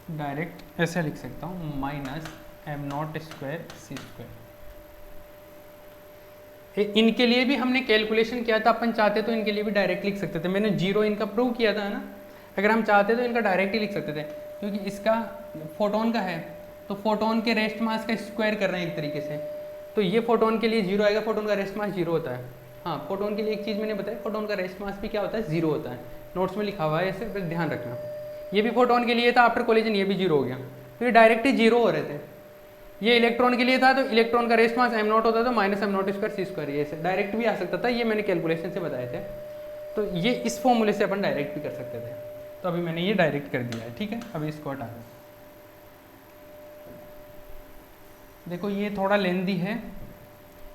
डायरेक्ट ऐसे लिख सकता हूँ, minus M naught square C square. इनके लिए भी हमने कैलकुलेशन किया था, अपन चाहते तो इनके लिए भी डायरेक्ट लिख सकते थे। मैंने जीरो इनका प्रूव किया था ना, अगर हम चाहते तो इनका डायरेक्ट ही लिख सकते थे, क्योंकि इसका फोटोन का है तो फोटोन के रेस्ट मास का स्क्वायर कर रहे हैं एक तरीके से, तो ये फोटोन के लिए जीरो आएगा। फोटोन का रेस्ट मास जीरो होता है। हाँ, फोटोन के लिए एक चीज़ मैंने बताया, फोटोन का रेस्ट मास भी क्या होता है, जीरो होता है। नोट्स में लिखा हुआ है, ऐसे ध्यान रखना। ये भी फोटोन के लिए था, आफ्टर कोलिजन ये भी जीरो हो गया, तो ये डायरेक्ट ही जीरो हो रहे थे। ये इलेक्ट्रॉन के लिए था तो इलेक्ट्रॉन का रेस्ट मास एम नॉट होता था, minus M naught square C square, ये ऐसे डायरेक्ट भी आ सकता था। ये मैंने कैलकुलेशन से बताए थे, तो ये इस फॉर्मूले से अपन डायरेक्ट भी कर सकते थे। तो अभी मैंने ये डायरेक्ट कर दिया है। ठीक है, अभी इसको हटा दो। देखो ये थोड़ा लेंदी है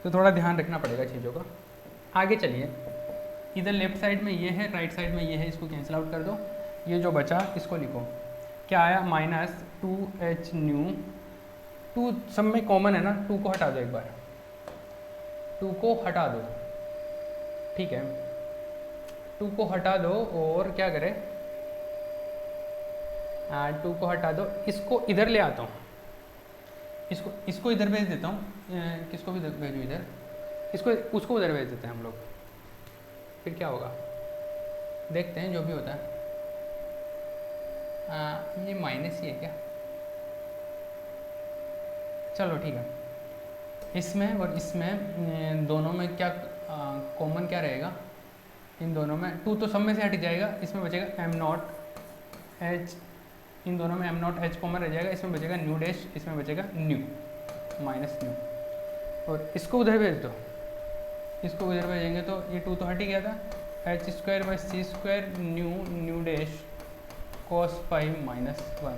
तो थोड़ा ध्यान रखना पड़ेगा चीज़ों का। आगे चलिए, इधर लेफ्ट साइड में ये है, राइट साइड में ये है, इसको कैंसिल आउट कर दो। ये जो बचा इसको लिखो, क्या आया, माइनस 2h न्यू, 2 सब में कॉमन है ना, 2 को हटा दो, एक बार 2 को हटा दो। ठीक है, 2 को हटा दो और क्या करें, 2 को हटा दो, इसको इधर ले आता हूँ, इसको इधर भेज देता हूँ। किसको भी भेजूँ इधर, इसको उसको उधर भेज देते हैं हम लोग, फिर क्या होगा देखते हैं जो भी होता है। ये माइनस ही है क्या, चलो ठीक है। इसमें और इसमें दोनों में क्या कॉमन क्या रहेगा, इन दोनों में 2 तो सब में से हट जाएगा, इसमें बचेगा एम नॉट एच, इन दोनों में एम नॉट एच कॉमन रह जाएगा, इसमें बचेगा न्यू डैश, इसमें बचेगा न्यू, माइनस न्यू, और इसको उधर भेज दो। इसको उधर भेजेंगे तो ये 2 तो हट ही गया था, H square by C square nu dash cos 5 -1।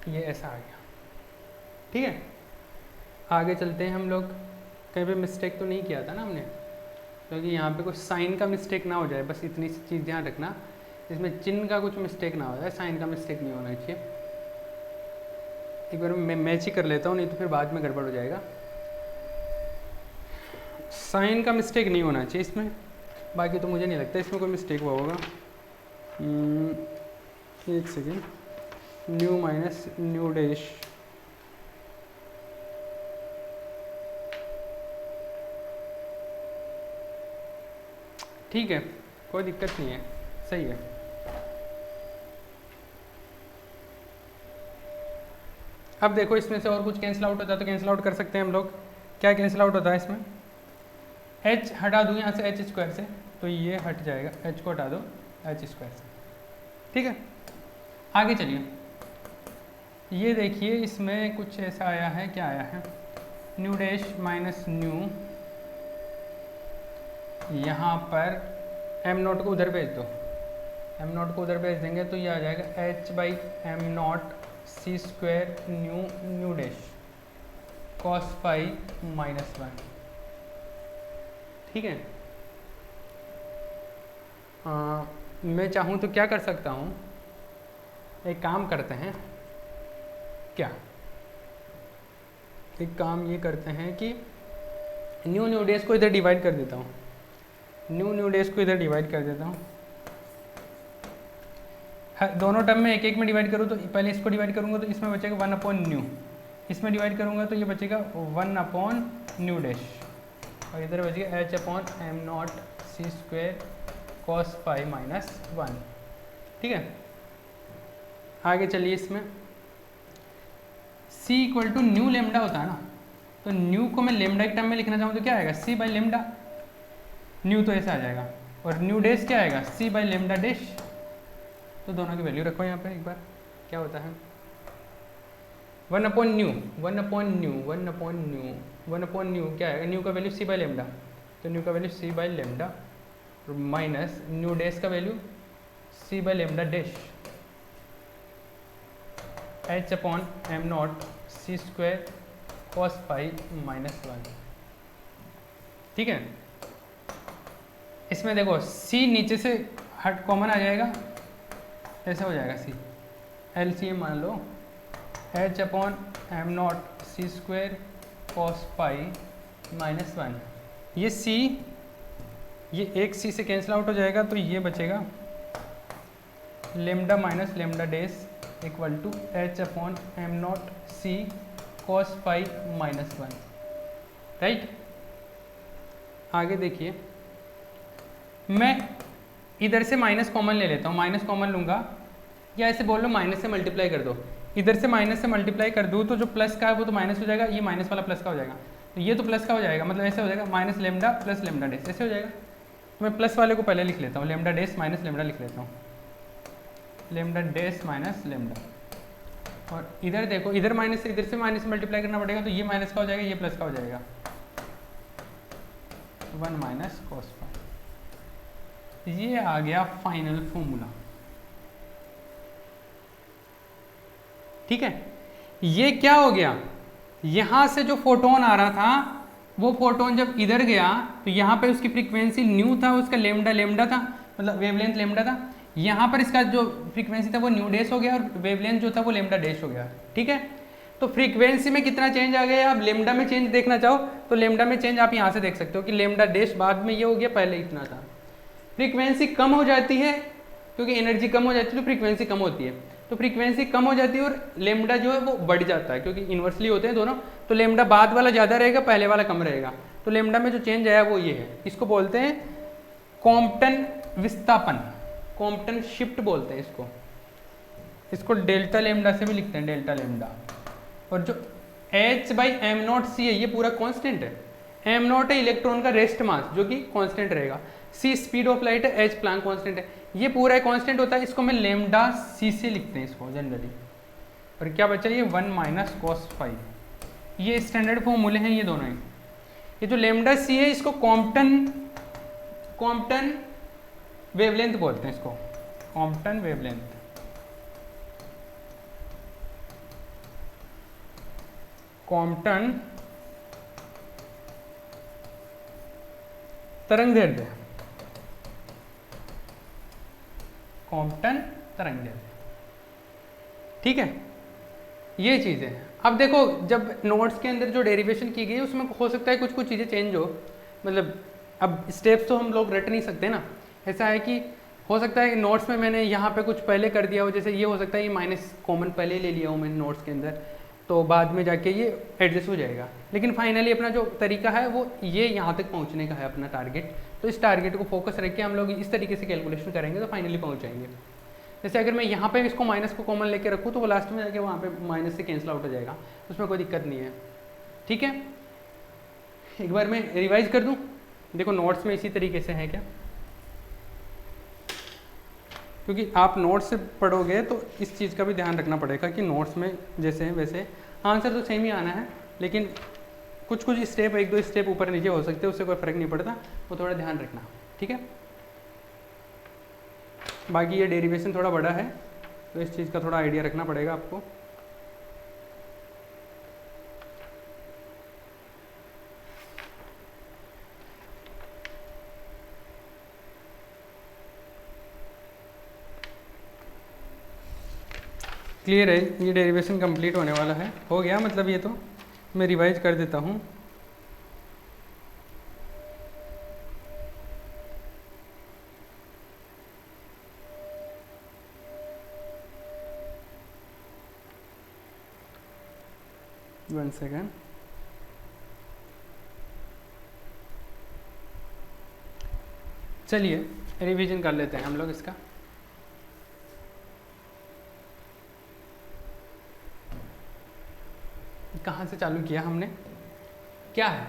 ये ऐसा आ गया। ठीक है, आगे चलते हैं हम लोग। कहीं पे मिस्टेक तो नहीं किया था ना हमने, क्योंकि यहाँ पे कुछ साइन का मिस्टेक ना हो जाए, बस इतनी सी चीज़ ध्यान रखना, इसमें चिन्ह का कुछ मिस्टेक ना हो जाए, साइन का मिस्टेक नहीं होना चाहिए। एक बार मैं मैच ही कर लेता हूँ, नहीं तो फिर बाद में गड़बड़ हो जाएगा। साइन का मिस्टेक नहीं होना चाहिए इसमें, बाकी तो मुझे नहीं लगता इसमें कोई मिस्टेक हुआ होगा। एक second, new minus nu dash, ठीक है, कोई दिक्कत नहीं है, सही है। अब देखो इसमें से और कुछ कैंसिल आउट होता है तो कैंसिल आउट कर सकते हैं हम लोग। क्या कैंसिल आउट होता है इसमें? h हटा दूँ यहाँ से h स्क्वायर से, तो ये हट जाएगा, h को हटा दो h स्क्वायर से। ठीक है, आगे चलिए। ये देखिए इसमें कुछ ऐसा आया है, क्या आया है, न्यू डैश माइनस न्यू, यहाँ पर एम नॉट को उधर भेज दो, एम नॉट को उधर भेज देंगे तो ये आ जाएगा h by M naught C square nu nu dash cos phi minus 1। ठीक है, मैं चाहूँ तो क्या कर सकता हूँ, एक काम करते हैं, क्या एक काम ये करते हैं कि न्यू न्यू डैश को इधर डिवाइड कर देता हूँ, न्यू न्यू डैश को इधर डिवाइड कर देता हूँ। दोनों टर्म में एक एक में डिवाइड करूँ तो पहले इसको डिवाइड करूँगा तो इसमें बचेगा 1 अपॉन न्यू, इसमें डिवाइड करूँगा तो ये बचेगा 1 अपॉन न्यू डैश, और इधर बचेगा h upon M naught C square cos phi minus 1। ठीक है, आगे चलिए। इसमें c equal to nu lambda होता है ना, तो न्यू को मैं लेमडा के टर्म में लिखना चाहूँ तो क्या आएगा, c बाई लेमडा, न्यू तो ऐसा आ जाएगा, और न्यू डैश क्या आएगा, c बाई लेमडा डैश। तो दोनों की वैल्यू रखो यहाँ पे एक बार, क्या होता है 1 upon nu, 1 upon nu, 1 upon nu, 1 upon nu क्या है, न्यू का वैल्यू c बाई लेमडा, तो न्यू का value c by lambda minus nu dash का value c by lambda dash h upon M naught C square cos phi minus 1। ठीक है, इसमें देखो c नीचे से हट कॉमन आ जाएगा, ऐसा हो जाएगा c, LCM मान लो h upon M naught C square cos phi minus 1। ये c, ये एक c से कैंसिल आउट हो जाएगा तो ये बचेगा lambda minus lambda dash equal to h upon M naught C cos phi minus 1। Right, आगे देखिए, मैं इधर से माइनस कॉमन ले लेता हूँ, माइनस कॉमन लूँगा, या ऐसे बोल लो माइनस से मल्टीप्लाई कर दो, इधर से माइनस से मल्टीप्लाई कर दूँ तो जो प्लस का है वो तो माइनस हो जाएगा, ये माइनस वाला प्लस का हो जाएगा, तो ये तो प्लस का हो जाएगा, मतलब ऐसे हो जाएगा minus lambda plus lambda dash, ऐसे हो जाएगा। तो मैं प्लस वाले को पहले लिख लेता हूँ, लेमडा डैश माइनस लेमडा लिख लेता हूँ, लेमडा डैश माइनस लेमडा, और इधर देखो इधर माइनस से इधर से माइनस से मल्टीप्लाई करना पड़ेगा, तो ये माइनस का हो जाएगा, ये प्लस का हो जाएगा, 1 माइनस कॉस फाई। ये आ गया फाइनल फॉर्मूला। ठीक है, ये क्या हो गया, यहाँ से जो फोटोन आ रहा था वो फोटोन जब इधर गया तो यहाँ पे उसकी फ्रीक्वेंसी न्यू था, उसका लेमडा लेमडा था, मतलब वेवलेंथ लेमडा था, यहाँ पर इसका जो फ्रीक्वेंसी था वो न्यू डैश हो गया और वेवलेंथ जो था वो लेमडा डैश हो गया। ठीक है, तो फ्रीक्वेंसी में कितना चेंज आ गया, आप लेमडा में चेंज देखना चाहो तो लेमडा में चेंज आप यहाँ से देख सकते हो कि लेमडा डैश बाद में ये हो गया, पहले इतना था। फ्रीक्वेंसी कम हो जाती है क्योंकि एनर्जी कम हो जाती है तो फ्रीक्वेंसी कम होती है, तो फ्रीक्वेंसी कम हो जाती है और लेमडा जो है वो बढ़ जाता है, क्योंकि इन्वर्सली होते हैं दोनों, तो लेमडा बाद वाला ज़्यादा रहेगा, पहले वाला कम रहेगा, तो लेमडा में जो चेंज आया वो ये है। इसको बोलते हैं कॉम्पटन विस्थापन, कॉम्पटन शिफ्ट बोलते हैं इसको, इसको डेल्टा लेमडा से भी लिखते हैं, डेल्टा लेमडा। और जो h बाई एम नॉट सी है ये पूरा कांस्टेंट है, एम नॉट है इलेक्ट्रॉन का रेस्ट मास जो कि कांस्टेंट रहेगा, c स्पीड ऑफ लाइट है, h प्लैंक कांस्टेंट है, ये पूरा कांस्टेंट होता है, इसको मैं लेमडा c से लिखते हैं इसको जनरली। और क्या बचा ये 1 माइनस कॉस फाई, ये स्टैंडर्ड फॉर्मूले हैं ये दोनों ही। ये जो लेमडा c है इसको कॉम्पटन वेवलेंथ बोलते हैं, इसको कॉम्पटन वेवलेंथ। कॉम्पटन तरंगदैर्ध्य, कॉम्पटन तरंगदैर्ध्य, ठीक है, ये चीज़ें हैं। अब देखो जब नोट्स के अंदर जो डेरिवेशन की गई उसमें हो सकता है कुछ कुछ चीज़ें चेंज हो, मतलब अब स्टेप्स तो हम लोग रट नहीं सकते ना। ऐसा है कि हो सकता है नोट्स में मैंने यहाँ पे कुछ पहले कर दिया हो, जैसे ये हो सकता है ये माइनस कॉमन पहले ले लिया हूँ मैंने नोट्स के अंदर, तो बाद में जाके ये एडजस्ट हो जाएगा। लेकिन फाइनली अपना जो तरीका है वो ये यहाँ तक पहुँचने का है अपना टारगेट, तो इस टारगेट को फोकस रख के हम लोग इस तरीके से कैलकुलेशन करेंगे तो फाइनली पहुँच जाएंगे। जैसे अगर मैं यहाँ पे इसको माइनस को कॉमन लेके रखूँ तो वो लास्ट में जाके वहाँ पे माइनस से कैंसिल आउट हो जाएगा, उसमें कोई दिक्कत नहीं है, ठीक है। एक बार मैं रिवाइज कर दूँ, देखो नोट्स में इसी तरीके से है क्या, क्योंकि आप नोट्स से पढ़ोगे तो इस चीज़ का भी ध्यान रखना पड़ेगा कि नोट्स में जैसे हैं वैसे आंसर तो सेम ही आना है, लेकिन कुछ कुछ स्टेप एक दो स्टेप ऊपर नीचे हो सकते हैं, उससे कोई फ़र्क नहीं पड़ता, वो थोड़ा ध्यान रखना, ठीक है। बाकी ये डेरिवेशन थोड़ा बड़ा है तो इस चीज़ का थोड़ा आइडिया रखना पड़ेगा आपको। क्लियर है, ये डेरिवेशन कंप्लीट होने वाला है, हो गया मतलब ये तो मैं रिवाइज कर देता हूँ। वन सेकेंड, चलिए रिवीजन कर लेते हैं हम लोग इसका। कहाँ से चालू किया हमने, क्या है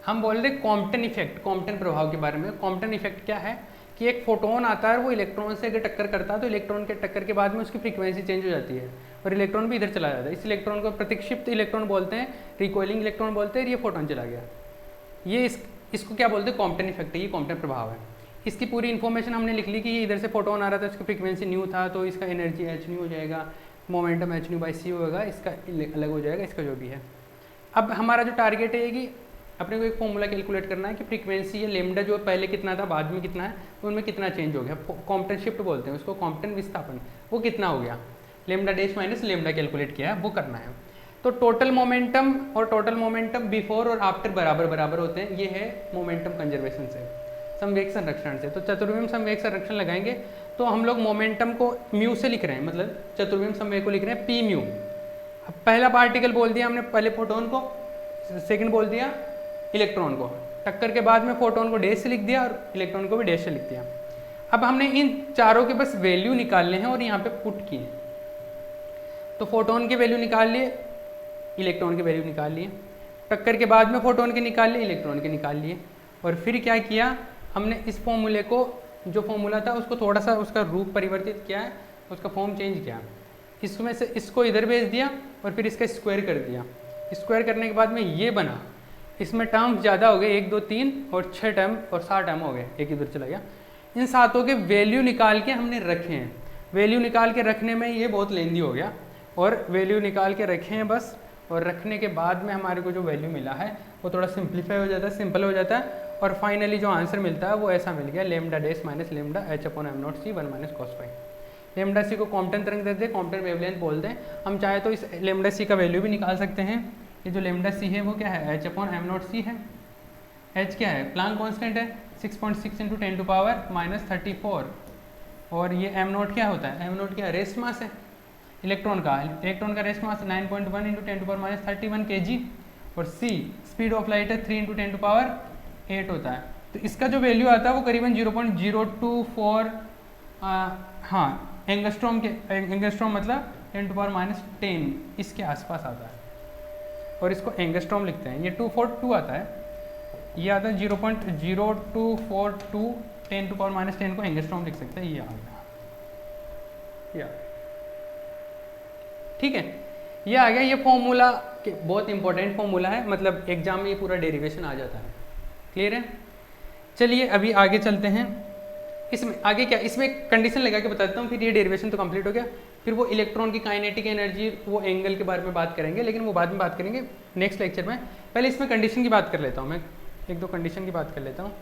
हम बोल रहे कॉम्पटन इफेक्ट, कॉम्पटन प्रभाव के बारे में। कॉम्पटन इफेक्ट क्या है कि एक फोटोन आता है, वो इलेक्ट्रॉन से अगर टक्कर करता है तो इलेक्ट्रॉन के टक्कर के बाद में उसकी फ्रीक्वेंसी चेंज हो जाती है और इलेक्ट्रॉन भी इधर चला जाता है। इस इलेक्ट्रॉन को प्रतिक्षिप्त इलेक्ट्रॉन बोलते हैं, रिकॉइलिंग इलेक्ट्रॉन बोलते हैं, ये फोटोन चला गया। ये इसको क्या बोलते हैं, कॉम्पटन इफेक्ट है, ये कॉम्पटन प्रभाव है। इसकी पूरी इन्फॉर्मेशन हमने लिख ली कि ये इधर से फोटोन आ रहा था, इसका फ्रीक्वेंसी न्यू था तो इसका एनर्जी h न्यू हो जाएगा, momentum h nu by c होगा, इसका अलग हो जाएगा, इसका जो भी है। अब हमारा जो टारगेट है कि अपने को एक फॉर्मूला कैलकुलेट करना है कि फ्रीक्वेंसी या लेमडा जो पहले कितना था बाद में कितना है, तो उनमें कितना चेंज हो गया। कॉम्पटन शिफ्ट बोलते हैं उसको, कॉम्पटन विस्थापन, वो कितना हो गया, lambda dash minus lambda calculate किया है, वो करना है। तो टोटल मोमेंटम और टोटल मोमेंटम बिफोर और आफ्टर बराबर बराबर होते हैं, ये है मोमेंटम कंजर्वेशन से, संवेग संरक्षण से। तो चतुर्विम संवेग संरक्षण लगाएंगे तो हम लोग मोमेंटम को म्यू से लिख रहे हैं, मतलब चतुर्विम संवेग को लिख रहे हैं पी म्यू। पहला पार्टिकल बोल दिया हमने, पहले फोटोन को, सेकंड बोल दिया इलेक्ट्रॉन को, टक्कर के बाद में फोटोन को डैश से लिख दिया और इलेक्ट्रॉन को भी डैश से लिख दिया। अब हमने इन चारों के बस वैल्यू निकालने हैं और यहाँ पे पुट किए। तो फोटोन के वैल्यू निकाल लिए, इलेक्ट्रॉन के वैल्यू निकाल लिए, टक्कर के बाद में फोटोन के निकाल लिए, इलेक्ट्रॉन के निकाल लिए, और फिर क्या किया हमने, इस फॉर्मूले को, जो फॉर्मूला था उसको थोड़ा सा उसका रूप परिवर्तित किया है, उसका फॉर्म चेंज किया, इसमें से इसको इधर भेज दिया और फिर इसका स्क्वायर कर दिया। स्क्वायर करने के बाद में ये बना, इसमें टर्म्स ज़्यादा हो गए, 1 2 3 और 6 टर्म और 7 टर्म हो गए, एक इधर चला गया। इन सातों के वैल्यू निकाल के हमने रखे हैं। वैल्यू निकाल के रखने में ये बहुत लेंदी हो गया, और वैल्यू निकाल के रखे हैं बस, और रखने के बाद में हमारे को जो वैल्यू मिला है वो थोड़ा सिंप्लीफाई हो जाता है, सिंपल हो जाता है, और फाइनली जो आंसर मिलता है वो ऐसा मिल गया, lambda dash minus lambda h upon M naught C 1 minus cos phi. Lambda C को कॉम्पटन तरंग देते हैं, कॉम्पटन वेवलेंथ बोलते हैं। हम चाहे तो इस लेमडा सी का वैल्यू भी निकाल सकते हैं। ये जो लेमडा सी है वो क्या है, h अपॉन एम नॉट सी है। h क्या है, प्लांक कांस्टेंट है, 6.6 इंटू 10 टू पावर माइनस 34, और ये एम नॉट क्या होता है, एम नॉट क्या है, रेस्ट मास है इलेक्ट्रॉन का। इलेक्ट्रॉन का rest mass 9.1 into 10 to power minus 31 kg, और c स्पीड ऑफ लाइट है 3 इंटू 10 टू पावर 8 होता है। तो इसका जो वैल्यू आता है वो करीबन 0.024 हाँ एंगस्ट्रॉम के, एंगस्ट्रॉम मतलब 10 टू पावर माइनस 10 इसके आसपास आता है, और इसको एंगस्ट्रॉम लिखते हैं। ये 242 आता है, ये आता है 0.0242 10 टू पावर माइनस 10 को एंगस्ट्रॉम लिख सकते हैं, ये आ गया, ठीक है, ये आ गया। ये फॉर्मूला बहुत इंपॉर्टेंट फॉर्मूला है, मतलब एग्जाम में ये पूरा डेरिवेशन आ जाता है। क्लियर है, चलिए अभी आगे चलते हैं। इसमें आगे क्या, इसमें कंडीशन लगा के बता देता हूँ, फिर ये डेरिवेशन तो कंप्लीट हो गया। फिर वो इलेक्ट्रॉन की काइनेटिक एनर्जी, वो एंगल के बारे में बात करेंगे, लेकिन वो बाद में बात करेंगे नेक्स्ट लेक्चर में। पहले इसमें कंडीशन की बात कर लेता हूँ मैं, एक दो कंडीशन की बात कर लेता हूँ।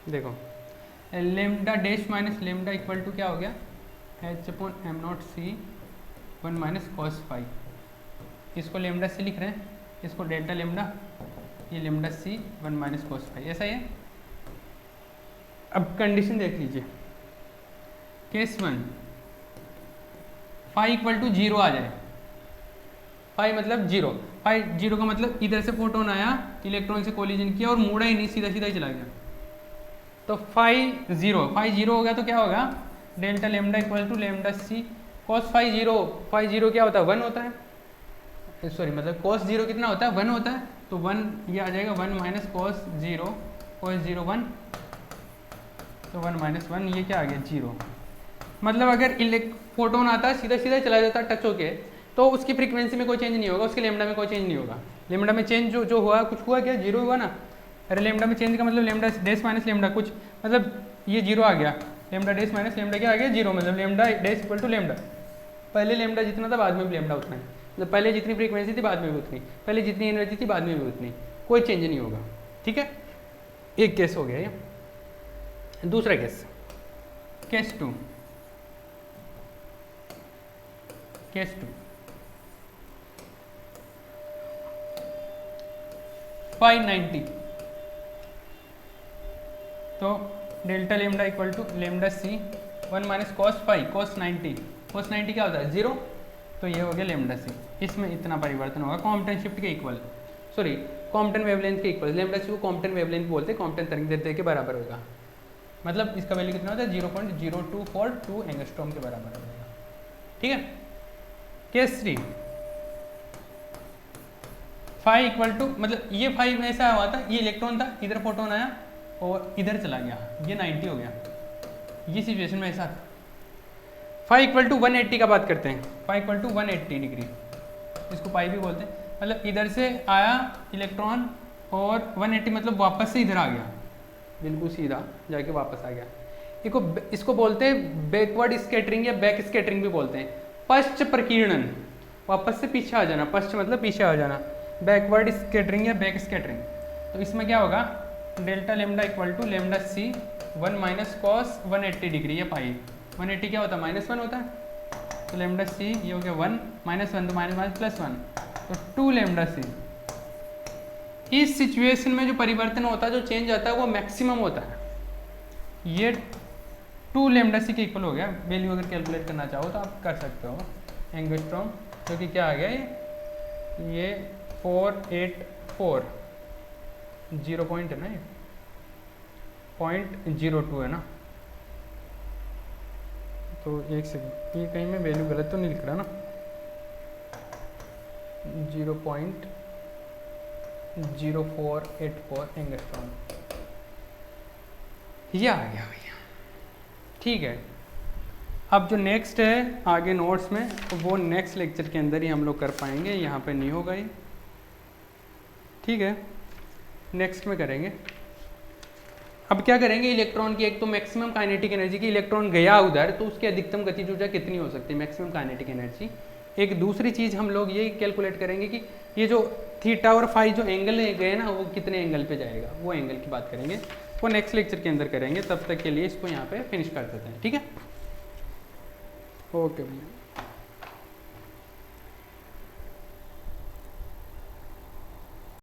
देखो lambda dash minus lambda equal to क्या हो गया, H/m0c 1 माइनस cos फाई। इसको लेमडा सी लिख रहे हैं, इसको डेल्टा लेमडा, ये lambda C 1 minus cos phi, ऐसा ही है। अब कंडीशन देख लीजिए, केस 1 फाई इक्वल टू 0 आ जाए, फाई मतलब 0, फाई 0 का मतलब इधर से फोटोन आया, इलेक्ट्रॉन से कोलिजन किया और मुड़ा ही नहीं, सीधा सीधा ही चला गया। तो फाई 0 हो गया तो क्या होगा, delta lambda equal to lambda C cos phi 0 क्या होता है 1 होता है, सॉरी मतलब कॉस 0 कितना होता है 1 होता है, तो 1 ये आ जाएगा 1 माइनस कॉस 0 1, तो 1 माइनस 1 ये क्या आ गया 0। मतलब अगर फोटोन आता है सीधा सीधा चला जाता है टच होके, तो उसकी फ्रीक्वेंसी में कोई चेंज नहीं होगा, उसके लेमडा में कोई चेंज नहीं होगा। लेमडा में चेंज जो हुआ, कुछ हुआ क्या, 0 हुआ ना। अरे लेमडा में चेंज का मतलब लेमडा डैश माइनस लेमडा कुछ, मतलब ये 0 आ गया, लेमडा डैश माइनस लेमडा क्या आ गया 0, मतलब lambda dash equal to lambda. पहले लेमडा जितना था बाद में भी लेमडा उतना है, मतलब पहले जितनी फ्रीक्वेंसी थी बाद में भी उतनी, पहले जितनी एनर्जी थी बाद में भी उतनी, कोई चेंज नहीं होगा। ठीक है, एक केस हो गया ये। दूसरा केस, केस 2 फाई 90, तो delta lambda equal to lambda C 1 minus cos phi cos 90 क्या होता है 0, तो ये हो गया लेमडा सी। इसमें इतना परिवर्तन होगा कॉम्पटन शिफ्ट के इक्वल, सॉरी कॉम्पटन वेवलेंथ के इक्वल। लेमडा सी को कॉम्पटन वेवलेंथ बोलते हैं, कॉम्पटन तरंग दैर्ध्य के बराबर होगा। मतलब इसका वैल्यू कितना होता है 0.0242 एंगस्ट्रॉम के बराबर हो जाएगा। ठीक है, केस 3 फाई इक्वल टू, मतलब ये फाई में ऐसा हुआ था, ये इलेक्ट्रॉन था, इधर फोटोन आया और इधर चला गया, ये 90 हो गया, ये सिचुएशन में ऐसा था। फाई इक्वल टू 180 का बात करते हैं, फाई इक्वल टू 180 डिग्री, इसको पाई भी बोलते हैं। मतलब इधर से आया इलेक्ट्रॉन और 180 मतलब वापस से इधर आ गया, बिल्कुल सीधा जाके वापस आ गया। इसको बोलते हैं बैकवर्ड स्कैटरिंग या बैक स्कैटरिंग भी बोलते हैं। पश्च प्रकीर्णन, वापस से पीछे आ जाना, पश्च मतलब पीछे आ जाना, बैकवर्ड स्कैटरिंग या बैक स्कैटरिंग। तो इसमें क्या होगा, delta lambda equal to lambda C 1 minus cos 180 degree या पाई। 180 क्या होता है -1 होता है, तो लेमडा सी ये हो गया 1 -1 तो माइनस +1, तो 2 लेमडा सी। इस सिचुएशन में जो परिवर्तन होता है, जो चेंज आता है वो मैक्सिमम होता है। ये 2 लेमडा सी के इक्वल हो गया। वैल्यू अगर कैलकुलेट करना चाहो तो आप कर सकते हो एंगस्ट्रॉम, जो कि क्या आ गया ये 484 0 पॉइंट है ना, ये 0.02 है ना। तो एक सेकंड, ये कहीं मैं वैल्यू गलत तो नहीं लिख रहा ना, 0.0484 एंगस्ट्रॉम ये आ गया भैया। ठीक है, अब जो नेक्स्ट है आगे नोट्स में, वो नेक्स्ट लेक्चर के अंदर ही हम लोग कर पाएंगे, यहाँ पे नहीं होगा ये। ठीक है, नेक्स्ट में करेंगे। अब क्या करेंगे, इलेक्ट्रॉन की एक तो मैक्सिमम काइनेटिक एनर्जी की, इलेक्ट्रॉन गया उधर तो उसकी अधिकतम गतिज ऊर्जा कितनी हो सकती है, मैक्सिमम काइनेटिक एनर्जी। एक दूसरी चीज़ हम लोग ये कैलकुलेट करेंगे कि ये जो थीटा और फाई जो एंगल गए ना, वो कितने एंगल पे जाएगा, वो एंगल की बात करेंगे, वो नेक्स्ट लेक्चर के अंदर करेंगे। तब तक के लिए इसको यहाँ पे फिनिश कर देते हैं। ठीक है, ओके भैया।